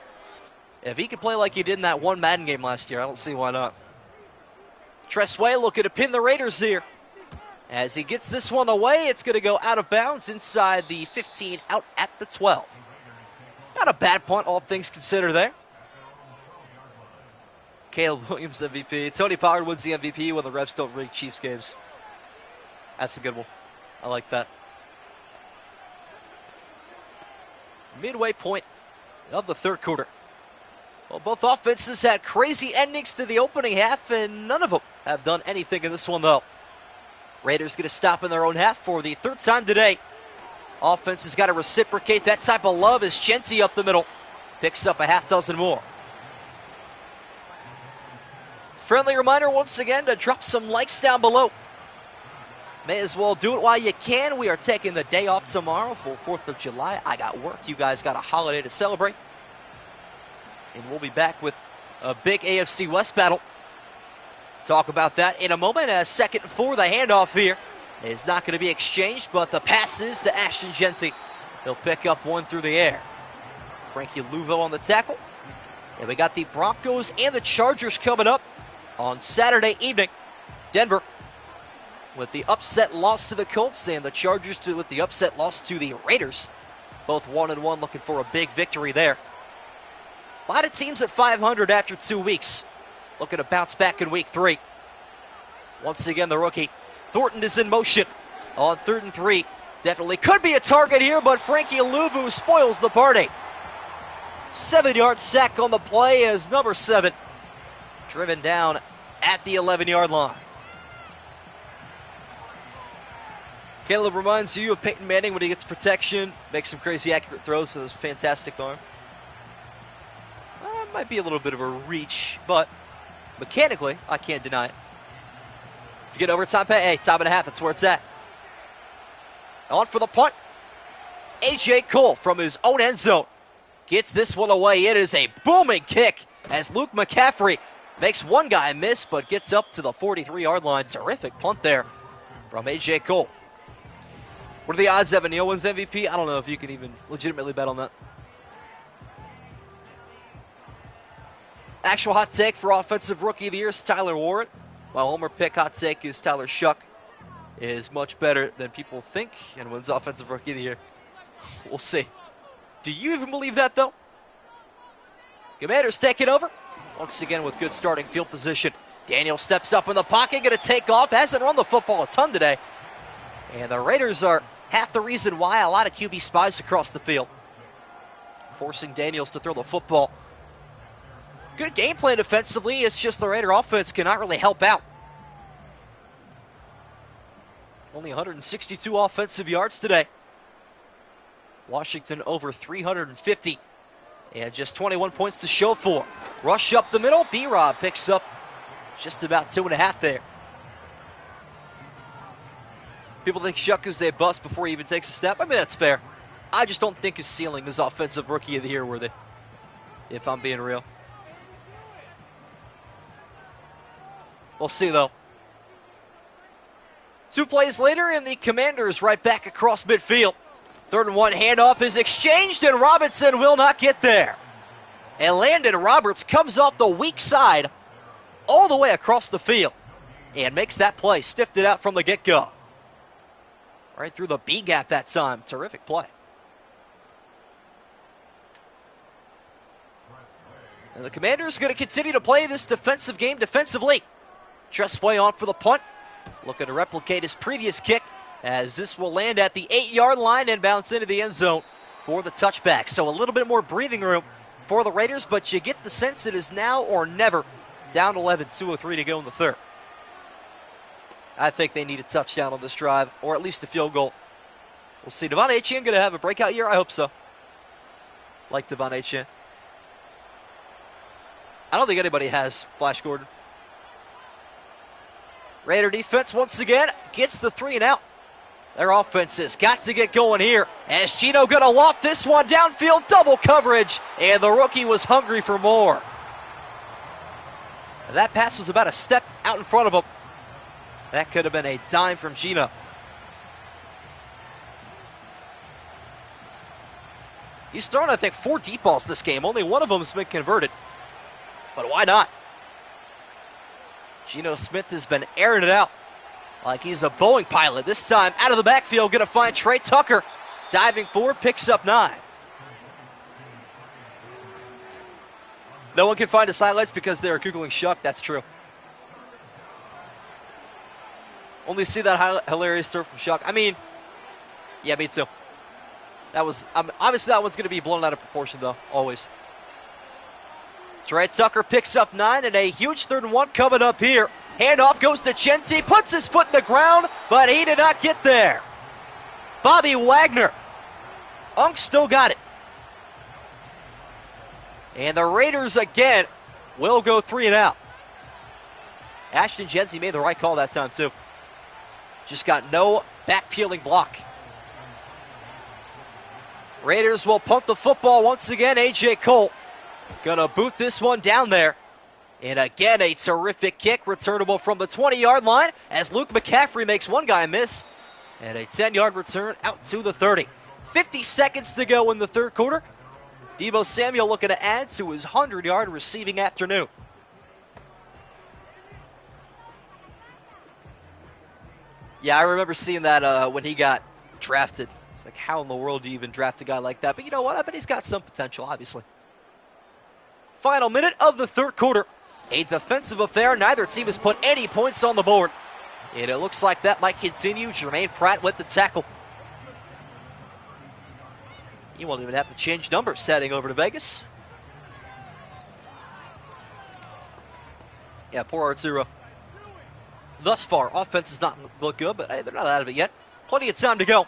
If he could play like he did in that one Madden game last year, I don't see why not. Tressway looking to pin the Raiders here. As he gets this one away, it's going to go out of bounds inside the 15, out at the 12. Not a bad punt, all things considered there. Caleb Williams MVP. Tony Pollard wins the MVP when the refs don't rig Chiefs games. That's a good one. I like that. Midway point of the third quarter. Well, both offenses had crazy endings to the opening half, and none of them have done anything in this one, though. Raiders going to stop in their own half for the third time today. Offense has got to reciprocate that type of love as Chency up the middle picks up a half dozen more. Friendly reminder once again to drop some likes down below. May as well do it while you can. We are taking the day off tomorrow for 4th of July. I got work. You guys got a holiday to celebrate. And we'll be back with a big AFC West battle. Talk about that in a moment. As 2nd and 4, the handoff here is not going to be exchanged, but the pass is to Ashton Chency. He'll pick up one through the air. Frankie Louisville on the tackle. And we got the Broncos and the Chargers coming up on Saturday evening. Denver with the upset loss to the Colts, and the Chargers with the upset loss to the Raiders. Both 1-1, looking for a big victory there. A lot of teams at 500 after 2 weeks, looking to bounce back in week 3. Once again, the rookie Thornton is in motion on 3rd and 3. Definitely could be a target here, but Frankie Louvu spoils the party. 7-yard sack on the play as number 7 driven down at the 11-yard line. Caleb reminds you of Peyton Manning when he gets protection, makes some crazy accurate throws with his fantastic arm. Might be a little bit of a reach, but mechanically, I can't deny it. You get overtime pay, hey, time and a half, that's where it's at. On for the punt. A.J. Cole from his own end zone gets this one away. It is a booming kick as Luke McCaffrey makes one guy miss, but gets up to the 43-yard line. Terrific punt there from A.J. Cole. What are the odds Evan Neal wins MVP? I don't know if you can even legitimately bet on that. Actual hot take for Offensive Rookie of the Year is Tyler Warren. My homer pick hot take is Tyler Shuck is much better than people think and wins Offensive Rookie of the Year. We'll see. Do you even believe that, though? Commanders taking over. Once again with good starting field position. Daniel steps up in the pocket, going to take off. Hasn't run the football a ton today. And the Raiders are half the reason why. A lot of QB spies across the field, forcing Daniels to throw the football. Good game plan defensively. It's just the Raider offense cannot really help out. Only 162 offensive yards today. Washington over 350. And just 21 points to show for. Rush up the middle. B-Rob picks up just about 2.5 there. People think Shuck is a bust before he even takes a step. I mean, that's fair. I just don't think his ceiling is Offensive Rookie of the Year worthy, if I'm being real. We'll see, though. 2 plays later, and the Commanders right back across midfield. 3rd and 1 handoff is exchanged, and Robinson will not get there. And Landon Roberts comes off the weak side all the way across the field and makes that play, stiffed it out from the get-go. Right through the B gap that time. Terrific play. And the Commanders are going to continue to play this defensive game defensively. Tressway on for the punt. Looking to replicate his previous kick as this will land at the 8-yard line and bounce into the end zone for the touchback. So a little bit more breathing room for the Raiders, but you get the sense it is now or never. Down 11, 2:03 to go in the third. I think they need a touchdown on this drive, or at least a field goal. We'll see. Devon Achane going to have a breakout year? I hope so. Like Devon Achane. I don't think anybody has Flash Gordon. Raider defense once again gets the 3 and out. Their offense has got to get going here as Gino going to loft this one downfield, double coverage, and the rookie was hungry for more. And that pass was about a step out in front of him. That could have been a dime from Gino. He's thrown, I think, 4 deep balls this game. Only one of them has been converted. But why not? Geno Smith has been airing it out like he's a Boeing pilot. This time, out of the backfield, going to find Trey Tucker. Diving forward, picks up 9. No one can find his highlights because they were Googling Shuck. That's true. Only see that hilarious throw from Shuck. I mean, yeah, me too. That was obviously that one's going to be blown out of proportion, though, always. Trey Tucker picks up 9, and a huge 3rd and 1 coming up here. Handoff goes to Chensi, puts his foot in the ground, but he did not get there. Bobby Wagner. Unk still got it. And the Raiders again will go 3 and out. Ashton Chensi made the right call that time, too. Just got no back-peeling block. Raiders will punt the football once again. A.J. Cole gonna boot this one down there. And again, a terrific kick returnable from the 20-yard line as Luke McCaffrey makes one guy miss. And a 10-yard return out to the 30. 50 seconds to go in the 3rd quarter. Deebo Samuel looking to add to his 100-yard receiving afternoon. Yeah, I remember seeing that when he got drafted. It's like, how in the world do you even draft a guy like that? But you know what? I bet he's got some potential, obviously. Final minute of the 3rd quarter. A defensive affair. Neither team has put any points on the board. And it looks like that might continue. Jermaine Pratt with the tackle. He won't even have to change numbers heading over to Vegas. Yeah, poor Arturo. Thus far, offense does not look good, but hey, they're not out of it yet. Plenty of time to go.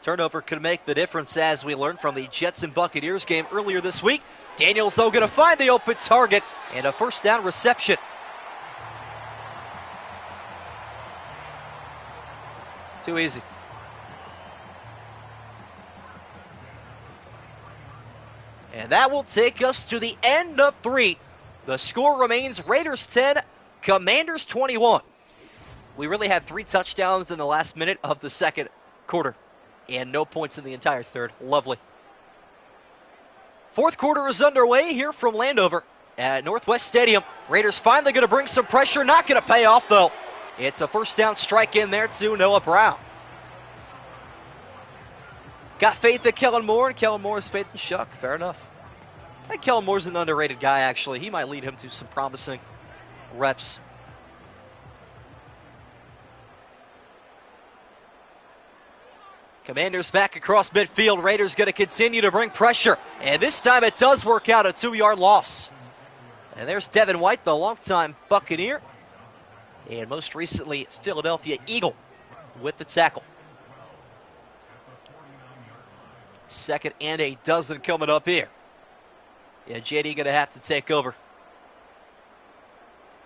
Turnover could make the difference, as we learned from the Jets and Buccaneers game earlier this week. Daniels, though, going to find the open target and a 1st down reception. Too easy. And that will take us to the end of 3. The score remains Raiders 10, Commanders 21. We really had 3 touchdowns in the last minute of the 2nd quarter. And no points in the entire 3rd. Lovely. 4th quarter is underway here from Landover at Northwest Stadium. Raiders finally going to bring some pressure. Not going to pay off, though. It's a 1st down strike in there to Noah Brown. Got faith in Kellen Moore, and Kellen Moore has faith in Shuck. Fair enough. I think Kellen Moore's an underrated guy, actually. He might lead him to some promising reps. Commanders back across midfield. Raiders going to continue to bring pressure. And this time it does work out, a 2-yard loss. And there's Devin White, the longtime Buccaneer. And most recently, Philadelphia Eagle with the tackle. 2nd and a dozen coming up here. Yeah, JD going to have to take over.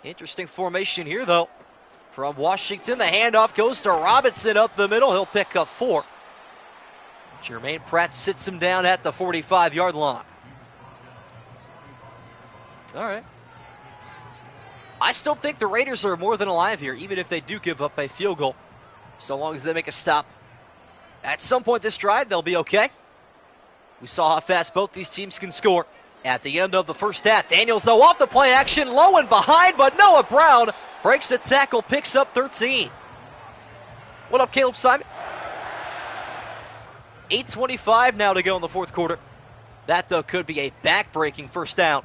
Interesting formation here, though. From Washington, the handoff goes to Robinson up the middle. He'll pick up 4. Jermaine Pratt sits him down at the 45-yard line. All right. I still think the Raiders are more than alive here, even if they do give up a field goal. So long as they make a stop. At some point this drive, they'll be okay. We saw how fast both these teams can score at the end of the 1st half. Daniels, though, off the play action, low and behind, but Noah Brown breaks the tackle, picks up 13. What up, Caleb Simon? 8:25 now to go in the 4th quarter. That, though, could be a back-breaking 1st down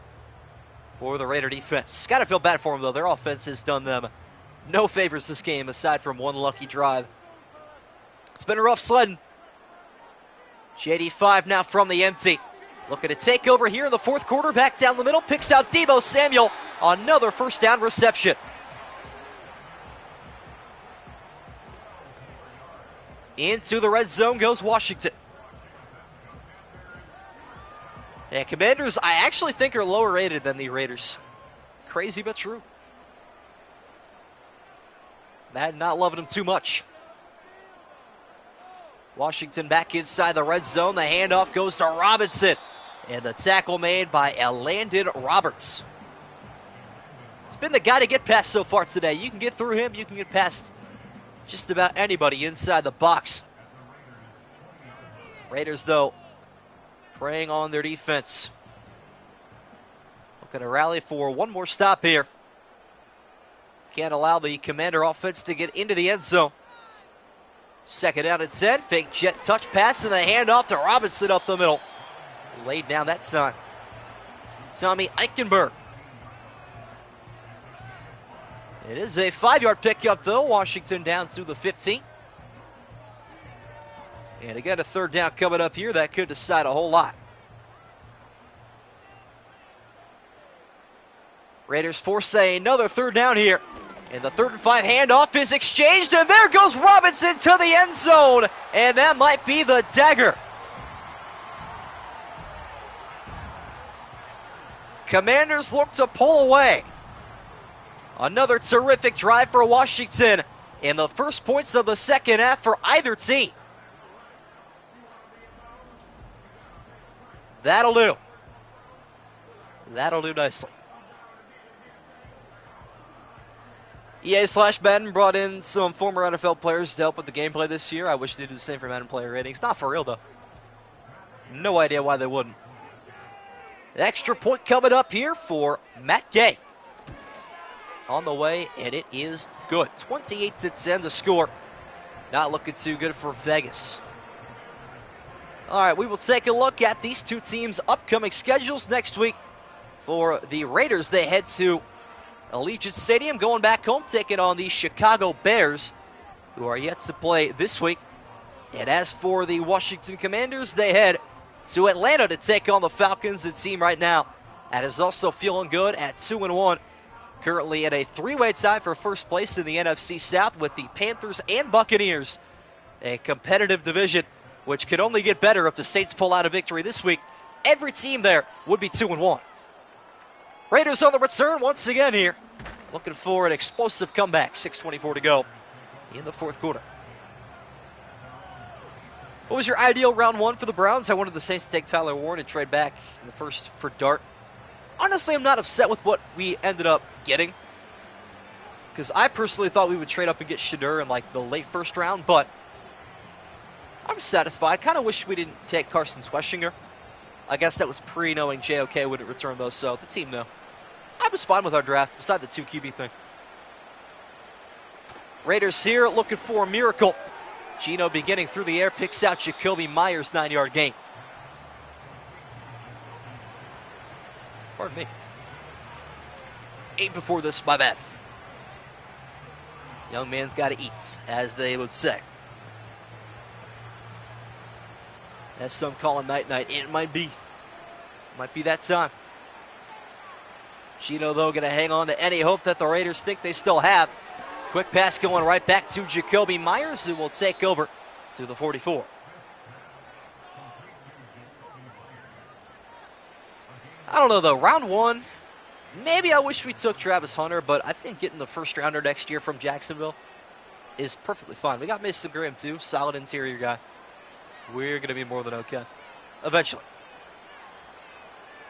for the Raider defense. Got to feel bad for them, though. Their offense has done them no favors this game, aside from one lucky drive. It's been a rough sledding. JD5 now from the empty. Looking to take over here in the 4th quarter. Back down the middle. Picks out Deebo Samuel. Another 1st down reception. Into the red zone goes Washington. Yeah, Commanders, I actually think, are lower rated than the Raiders. Crazy but true. Madden not loving them too much. Washington back inside the red zone. The handoff goes to Robinson. And the tackle made by Landon Roberts. He's been the guy to get past so far today. You can get through him. You can get past just about anybody inside the box. Raiders, though, preying on their defense. Looking to rally for one more stop here. Can't allow the Commander offense to get into the end zone. 2nd down and 10. Fake jet touch pass and the handoff to Robinson up the middle. Laid down that time. Tommy Eichenberg. It is a 5-yard pickup, though. Washington down through the 15. And again, a third down coming up here. That could decide a whole lot. Raiders force another third down here. And the 3rd and 5 handoff is exchanged. And there goes Robinson to the end zone. And that might be the dagger. Commanders look to pull away. Another terrific drive for Washington. And the first points of the second half for either team. That'll do. That'll do nicely. EA/Madden brought in some former NFL players to help with the gameplay this year. I wish they did the same for Madden player ratings. Not for real, though. No idea why they wouldn't. An extra point coming up here for Matt Gay. On the way, and it is good. 28-10 to score. Not looking too good for Vegas. All right, we will take a look at these two teams' upcoming schedules next week. For the Raiders, they head to Allegiant Stadium, going back home, taking on the Chicago Bears, who are yet to play this week. And as for the Washington Commanders, they head to Atlanta to take on the Falcons. The team right now that is also feeling good at 2-1. Currently in a 3-way tie for first place in the NFC South with the Panthers and Buccaneers. A competitive division which could only get better if the Saints pull out a victory this week. Every team there would be 2-1. Raiders on the return once again here. Looking for an explosive comeback. 6:24 to go in the fourth quarter. What was your ideal round one for the Browns? I wanted the Saints to take Tyler Warren and trade back in the first for Dart. Honestly, I'm not upset with what we ended up getting, because I personally thought we would trade up and get Shadur in like the late first round, but I'm satisfied. Kind of wish we didn't take Carson Schweschinger. I guess that was pre-knowing JOK wouldn't return those, so the team knew. I was fine with our draft, beside the 2 QB thing. Raiders here looking for a miracle. Geno beginning through the air, picks out Jacoby Myers' 9-yard gain. Pardon me. 8 before this, my bad. Young man's got to eat, as they would say. As some call him night-night, it might be that time. Geno, though, going to hang on to any hope that the Raiders think they still have. Quick pass going right back to Jacoby Myers, who will take over to the 44. I don't know, though. Round one, maybe I wish we took Travis Hunter, but I think getting the first rounder next year from Jacksonville is perfectly fine. We got Mason Graham, too. Solid interior guy. We're going to be more than okay. Eventually.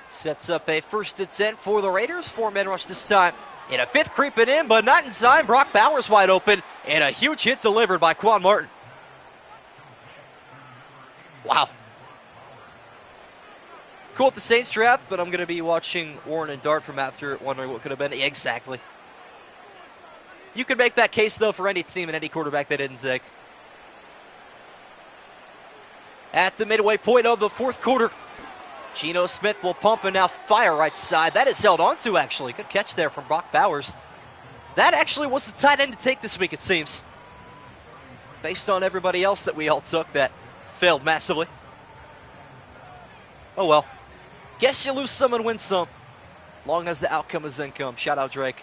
Sets up a 1st and 10 for the Raiders. 4-man rush this time. And a 5th creeping in, but not in time. Brock Bowers wide open. And a huge hit delivered by Quan Martin. Wow. Cool with the Saints draft, but I'm going to be watching Warren and Dart from after, wondering what could have been. Exactly. You could make that case, though, for any team and any quarterback they didn't take. At the midway point of the fourth quarter, Geno Smith will pump and now fire right side. That is held onto, actually. Good catch there from Brock Bowers. That actually was the tight end to take this week, it seems. Based on everybody else that we all took that failed massively. Oh well. Guess you lose some and win some. Long as the outcome is income. Shout out Drake.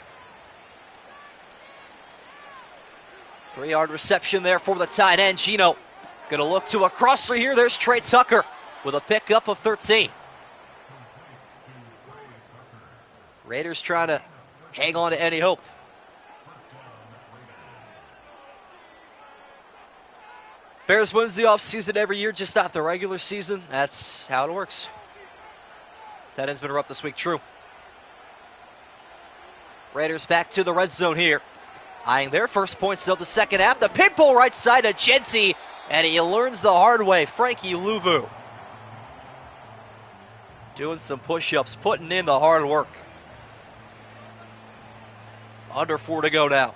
3-yard reception there for the tight end. Geno going to look to a crosser here. There's Trey Tucker with a pickup of 13. Raiders trying to hang on to any hope. Bears wins the offseason every year, just not the regular season. That's how it works. Tight end's been rough this week, true. Raiders back to the red zone here. Eyeing their first points of the second half. The pinball right side of Genty, and he learns the hard way. Frankie Louvu doing some push-ups, putting in the hard work. Under 4 to go now.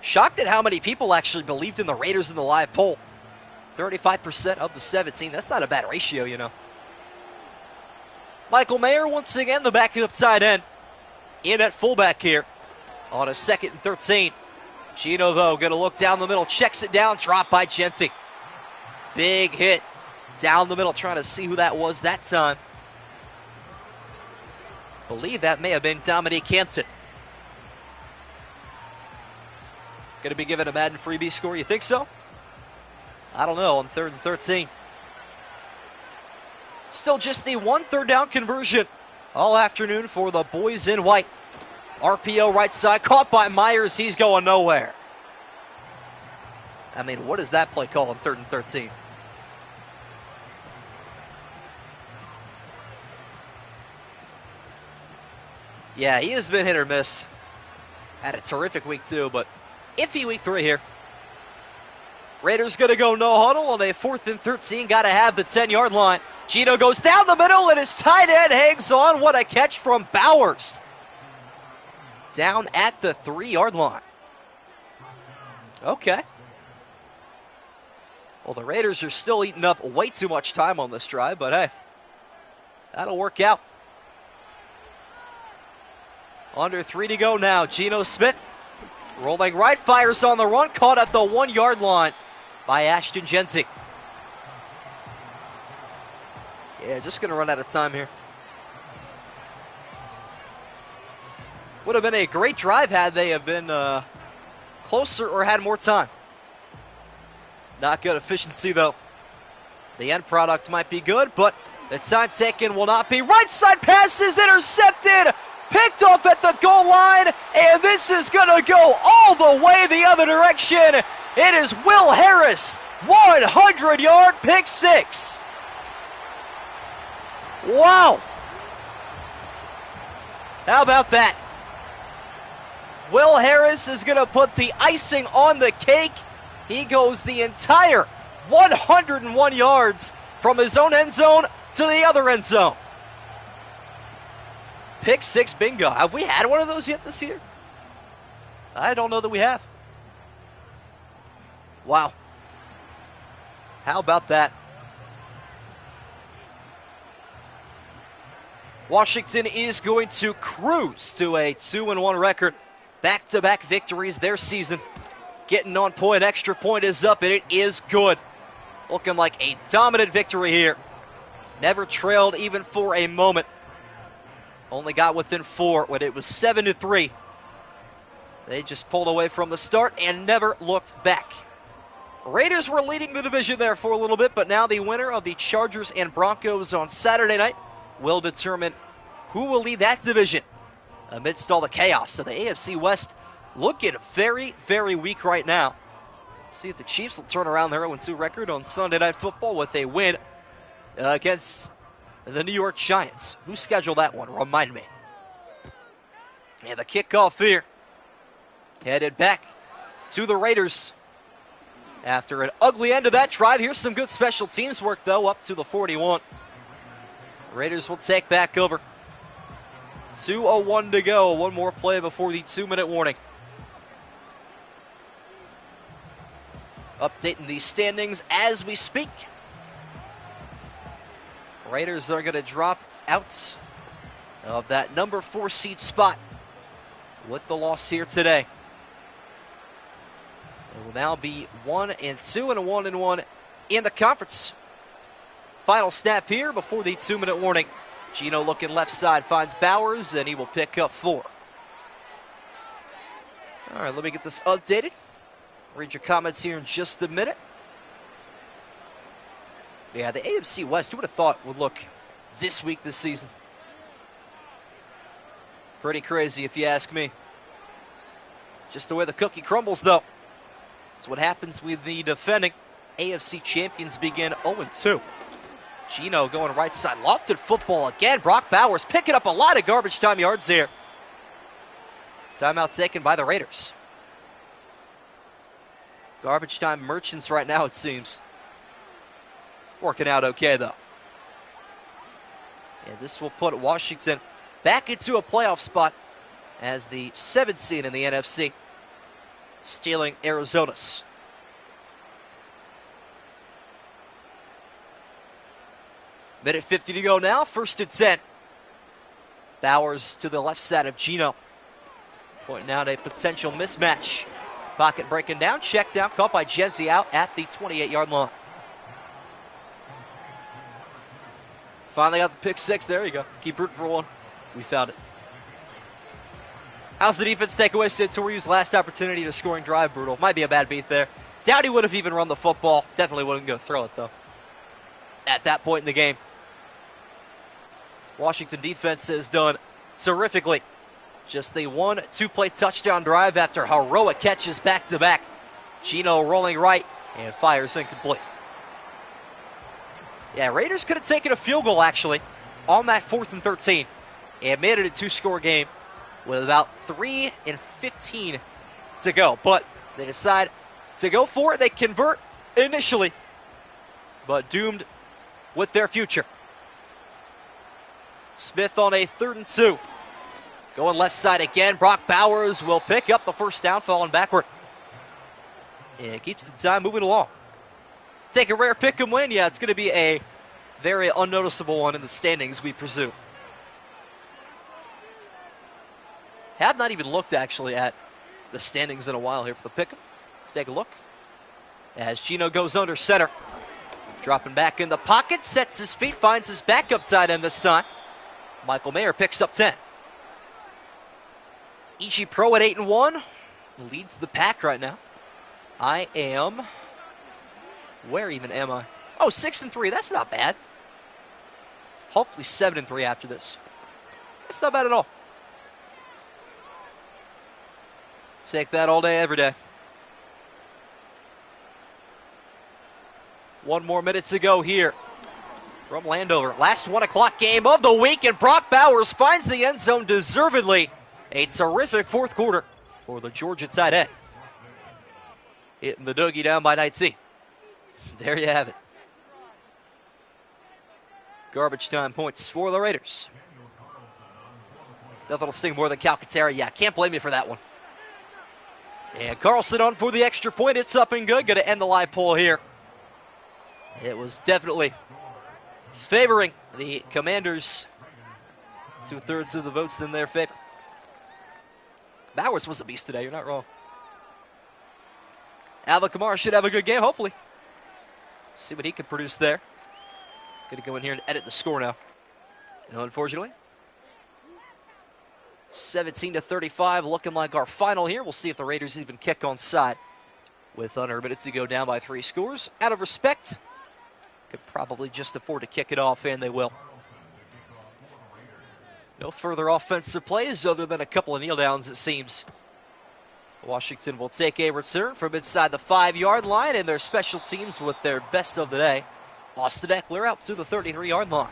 Shocked at how many people actually believed in the Raiders in the live poll. 35% of the 17. That's not a bad ratio, you know. Michael Mayer once again, the backup tight end. In at fullback here. on a 2nd and 13. Gino, though, going to look down the middle, checks it down, dropped by Genty. Big hit down the middle, trying to see who that was that time. Believe that may have been Dominique Hampton. Going to be given a Madden freebie score, you think so? I don't know, on 3rd and 13. Still just the 1 third down conversion all afternoon for the boys in white. RPO right side, caught by Myers. He's going nowhere. I mean, what is that play call on 3rd and 13? Yeah, he has been hit or miss. Had a terrific week 2, but iffy week 3 here. Raiders going to go no huddle on a 4th and 13. Got to have the 10-yard line. Gino goes down the middle, and his tight end hangs on. What a catch from Bowers. Down at the 3-yard line. Okay. Well, the Raiders are still eating up way too much time on this drive, but hey, that'll work out. Under 3 to go now. Geno Smith rolling right, fires on the run, caught at the 1-yard line by Ashton Genty. Yeah, just going to run out of time here. Would have been a great drive had they have been closer or had more time. Not good efficiency, though. The end product might be good, but the time taken will not be. Right side pass is intercepted, picked off at the goal line, and this is going to go all the way the other direction. It is Will Harris, 100-yard pick six. Wow. How about that? Will Harris is going to put the icing on the cake. He goes the entire 101 yards from his own end zone to the other end zone. Pick six bingo. Have we had one of those yet this year? I don't know that we have. Wow. How about that? Washington is going to cruise to a 2-1 record. Back-to-back victories their season. Getting on point, extra point is up, and it is good. Looking like a dominant victory here. Never trailed even for a moment. Only got within 4 when it was 7-3. They just pulled away from the start and never looked back. Raiders were leading the division there for a little bit, but now the winner of the Chargers and Broncos on Saturday night will determine who will lead that division amidst all the chaos. So the AFC West looking very, very weak right now. See if the Chiefs will turn around their 0-2 record on Sunday Night Football with a win against the New York Giants. Who scheduled that one? Remind me. And the kickoff here headed back to the Raiders after an ugly end of that drive. Here's some good special teams work, though, up to the 41. Raiders will take back over. 2:01 to go. One more play before the 2-minute warning. Updating the standings as we speak. Raiders are going to drop out of that number 4 seed spot with the loss here today. It will now be 1-2 and a 1-1 in the conference. Final snap here before the 2-minute warning. Gino looking left side, finds Bowers, and he will pick up 4. All right, let me get this updated. Read your comments here in just a minute. Yeah, the AFC West, who would have thought would look this weak this season? Pretty crazy if you ask me. Just the way the cookie crumbles, though. That's what happens with the defending AFC champions begin 0-2. Gino going right side, lofted football again. Brock Bowers picking up a lot of garbage time yards there. Timeout taken by the Raiders. Garbage time merchants right now, it seems. Working out okay, though. And this will put Washington back into a playoff spot as the 7th seed in the NFC, stealing Arizona's. Minute 50 to go now, 1st and 10. Bowers to the left side of Gino. Pointing out a potential mismatch. Pocket breaking down, checked down, caught by Genzi out at the 28-yard line. Finally got the pick six. There you go. Keep rooting for one. We found it. How's the defense take away Sid Toriu's last opportunity to scoring drive? Brutal. Might be a bad beat there. Doubt he would have even run the football. Definitely wasn't going to throw it, though, at that point in the game. Washington defense has done terrifically. Just the 1-2 play touchdown drive after heroic catches back-to-back. Gino rolling right and fires incomplete. Yeah, Raiders could have taken a field goal, actually, on that 4th and 13 and made it a two-score game with about 3:15 to go. But they decide to go for it. They convert initially, but doomed with their future. Smith on a 3rd and 2. Going left side again. Brock Bowers will pick up the first down, falling backward. And keeps the time moving along. Take a rare pick and win. Yeah, it's going to be a very unnoticeable one in the standings, we presume. Have not even looked, actually, at the standings in a while here for the pick 'em. Take a look. As Gino goes under center. Dropping back in the pocket, sets his feet, finds his backup tight end this time. Michael Mayer picks up 10. Ichi Pro at 8-1. Leads the pack right now. I am... Where even am I? Oh, 6-3. That's not bad. Hopefully 7-3 after this. That's not bad at all. Take that all day, every day. 1 more minute to go here from Landover. Last 1 o'clock game of the week, and Brock Bowers finds the end zone deservedly. A terrific 4th quarter for the Georgia tight end. Hitting the Doogie down by 19. There you have it. Garbage time points for the Raiders. Nothing will sting more than Calcaterra. Yeah, can't blame you for that one. And Carlson on for the extra point. It's up and good. Going to end the live poll here. It was definitely favoring the Commanders. 2/3 of the votes in their favor. Bowers was a beast today. You're not wrong. Alvin Kamara should have a good game, hopefully. See what he can produce there. Going to go in here and edit the score now. No, unfortunately. 17-35, looking like our final here. We'll see if the Raiders even kick on side. With under a minute to go, down by 3 scores. Out of respect, could probably just afford to kick it off, and they will. No further offensive plays other than a couple of kneel downs, it seems. Washington will take a return from inside the 5-yard line, and their special teams with their best of the day. Austin Eckler out to the 33-yard line.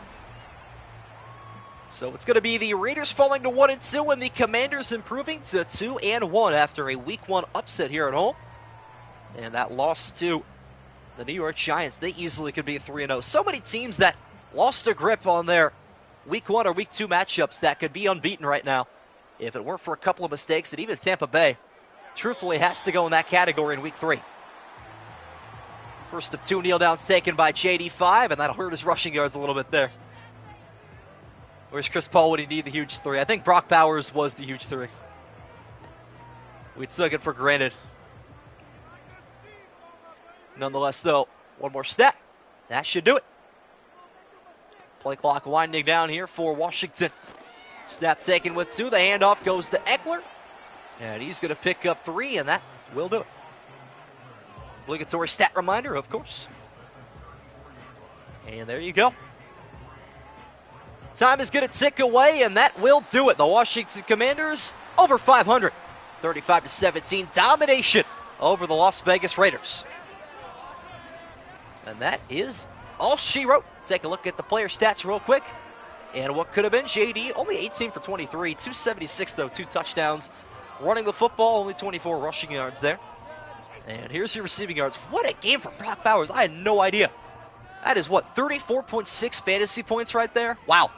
So it's going to be the Raiders falling to 1-2 and the Commanders improving to 2-1 after a Week 1 upset here at home. And that loss to the New York Giants. They easily could be 3-0. So many teams that lost a grip on their Week 1 or Week 2 matchups that could be unbeaten right now. If it weren't for a couple of mistakes, and even Tampa Bay truthfully has to go in that category in Week 3. First of 2 kneel downs taken by JD5, and that'll hurt his rushing yards a little bit there. Where's Chris Paul when he needed the huge 3? I think Brock Bowers was the huge 3. We took it for granted. Nonetheless, though, one more step. That should do it. Play clock winding down here for Washington. Snap taken with 2. The handoff goes to Eckler. And he's going to pick up 3, and that will do it. Obligatory stat reminder, of course. And there you go. Time is going to tick away, and that will do it. The Washington Commanders over 500. 35-17 domination over the Las Vegas Raiders. And that is all she wrote. Take a look at the player stats real quick. And what could have been JD, only 18 for 23, 276 though, 2 touchdowns. Running the football, only 24 rushing yards there. And here's your receiving yards. What a game for Brock Bowers. I had no idea. That is what, 34.6 fantasy points right there? Wow.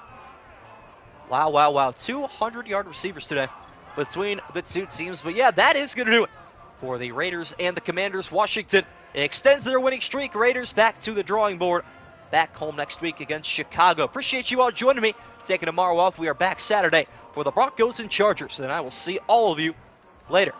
Wow, wow, wow. 200-yard receivers today between the two teams. But yeah, that is going to do it for the Raiders and the Commanders. Washington extends their winning streak. Raiders back to the drawing board. Back home next week against Chicago. Appreciate you all joining me. Taking tomorrow off. We are back Saturday for the Broncos and Chargers. And I will see all of you Later.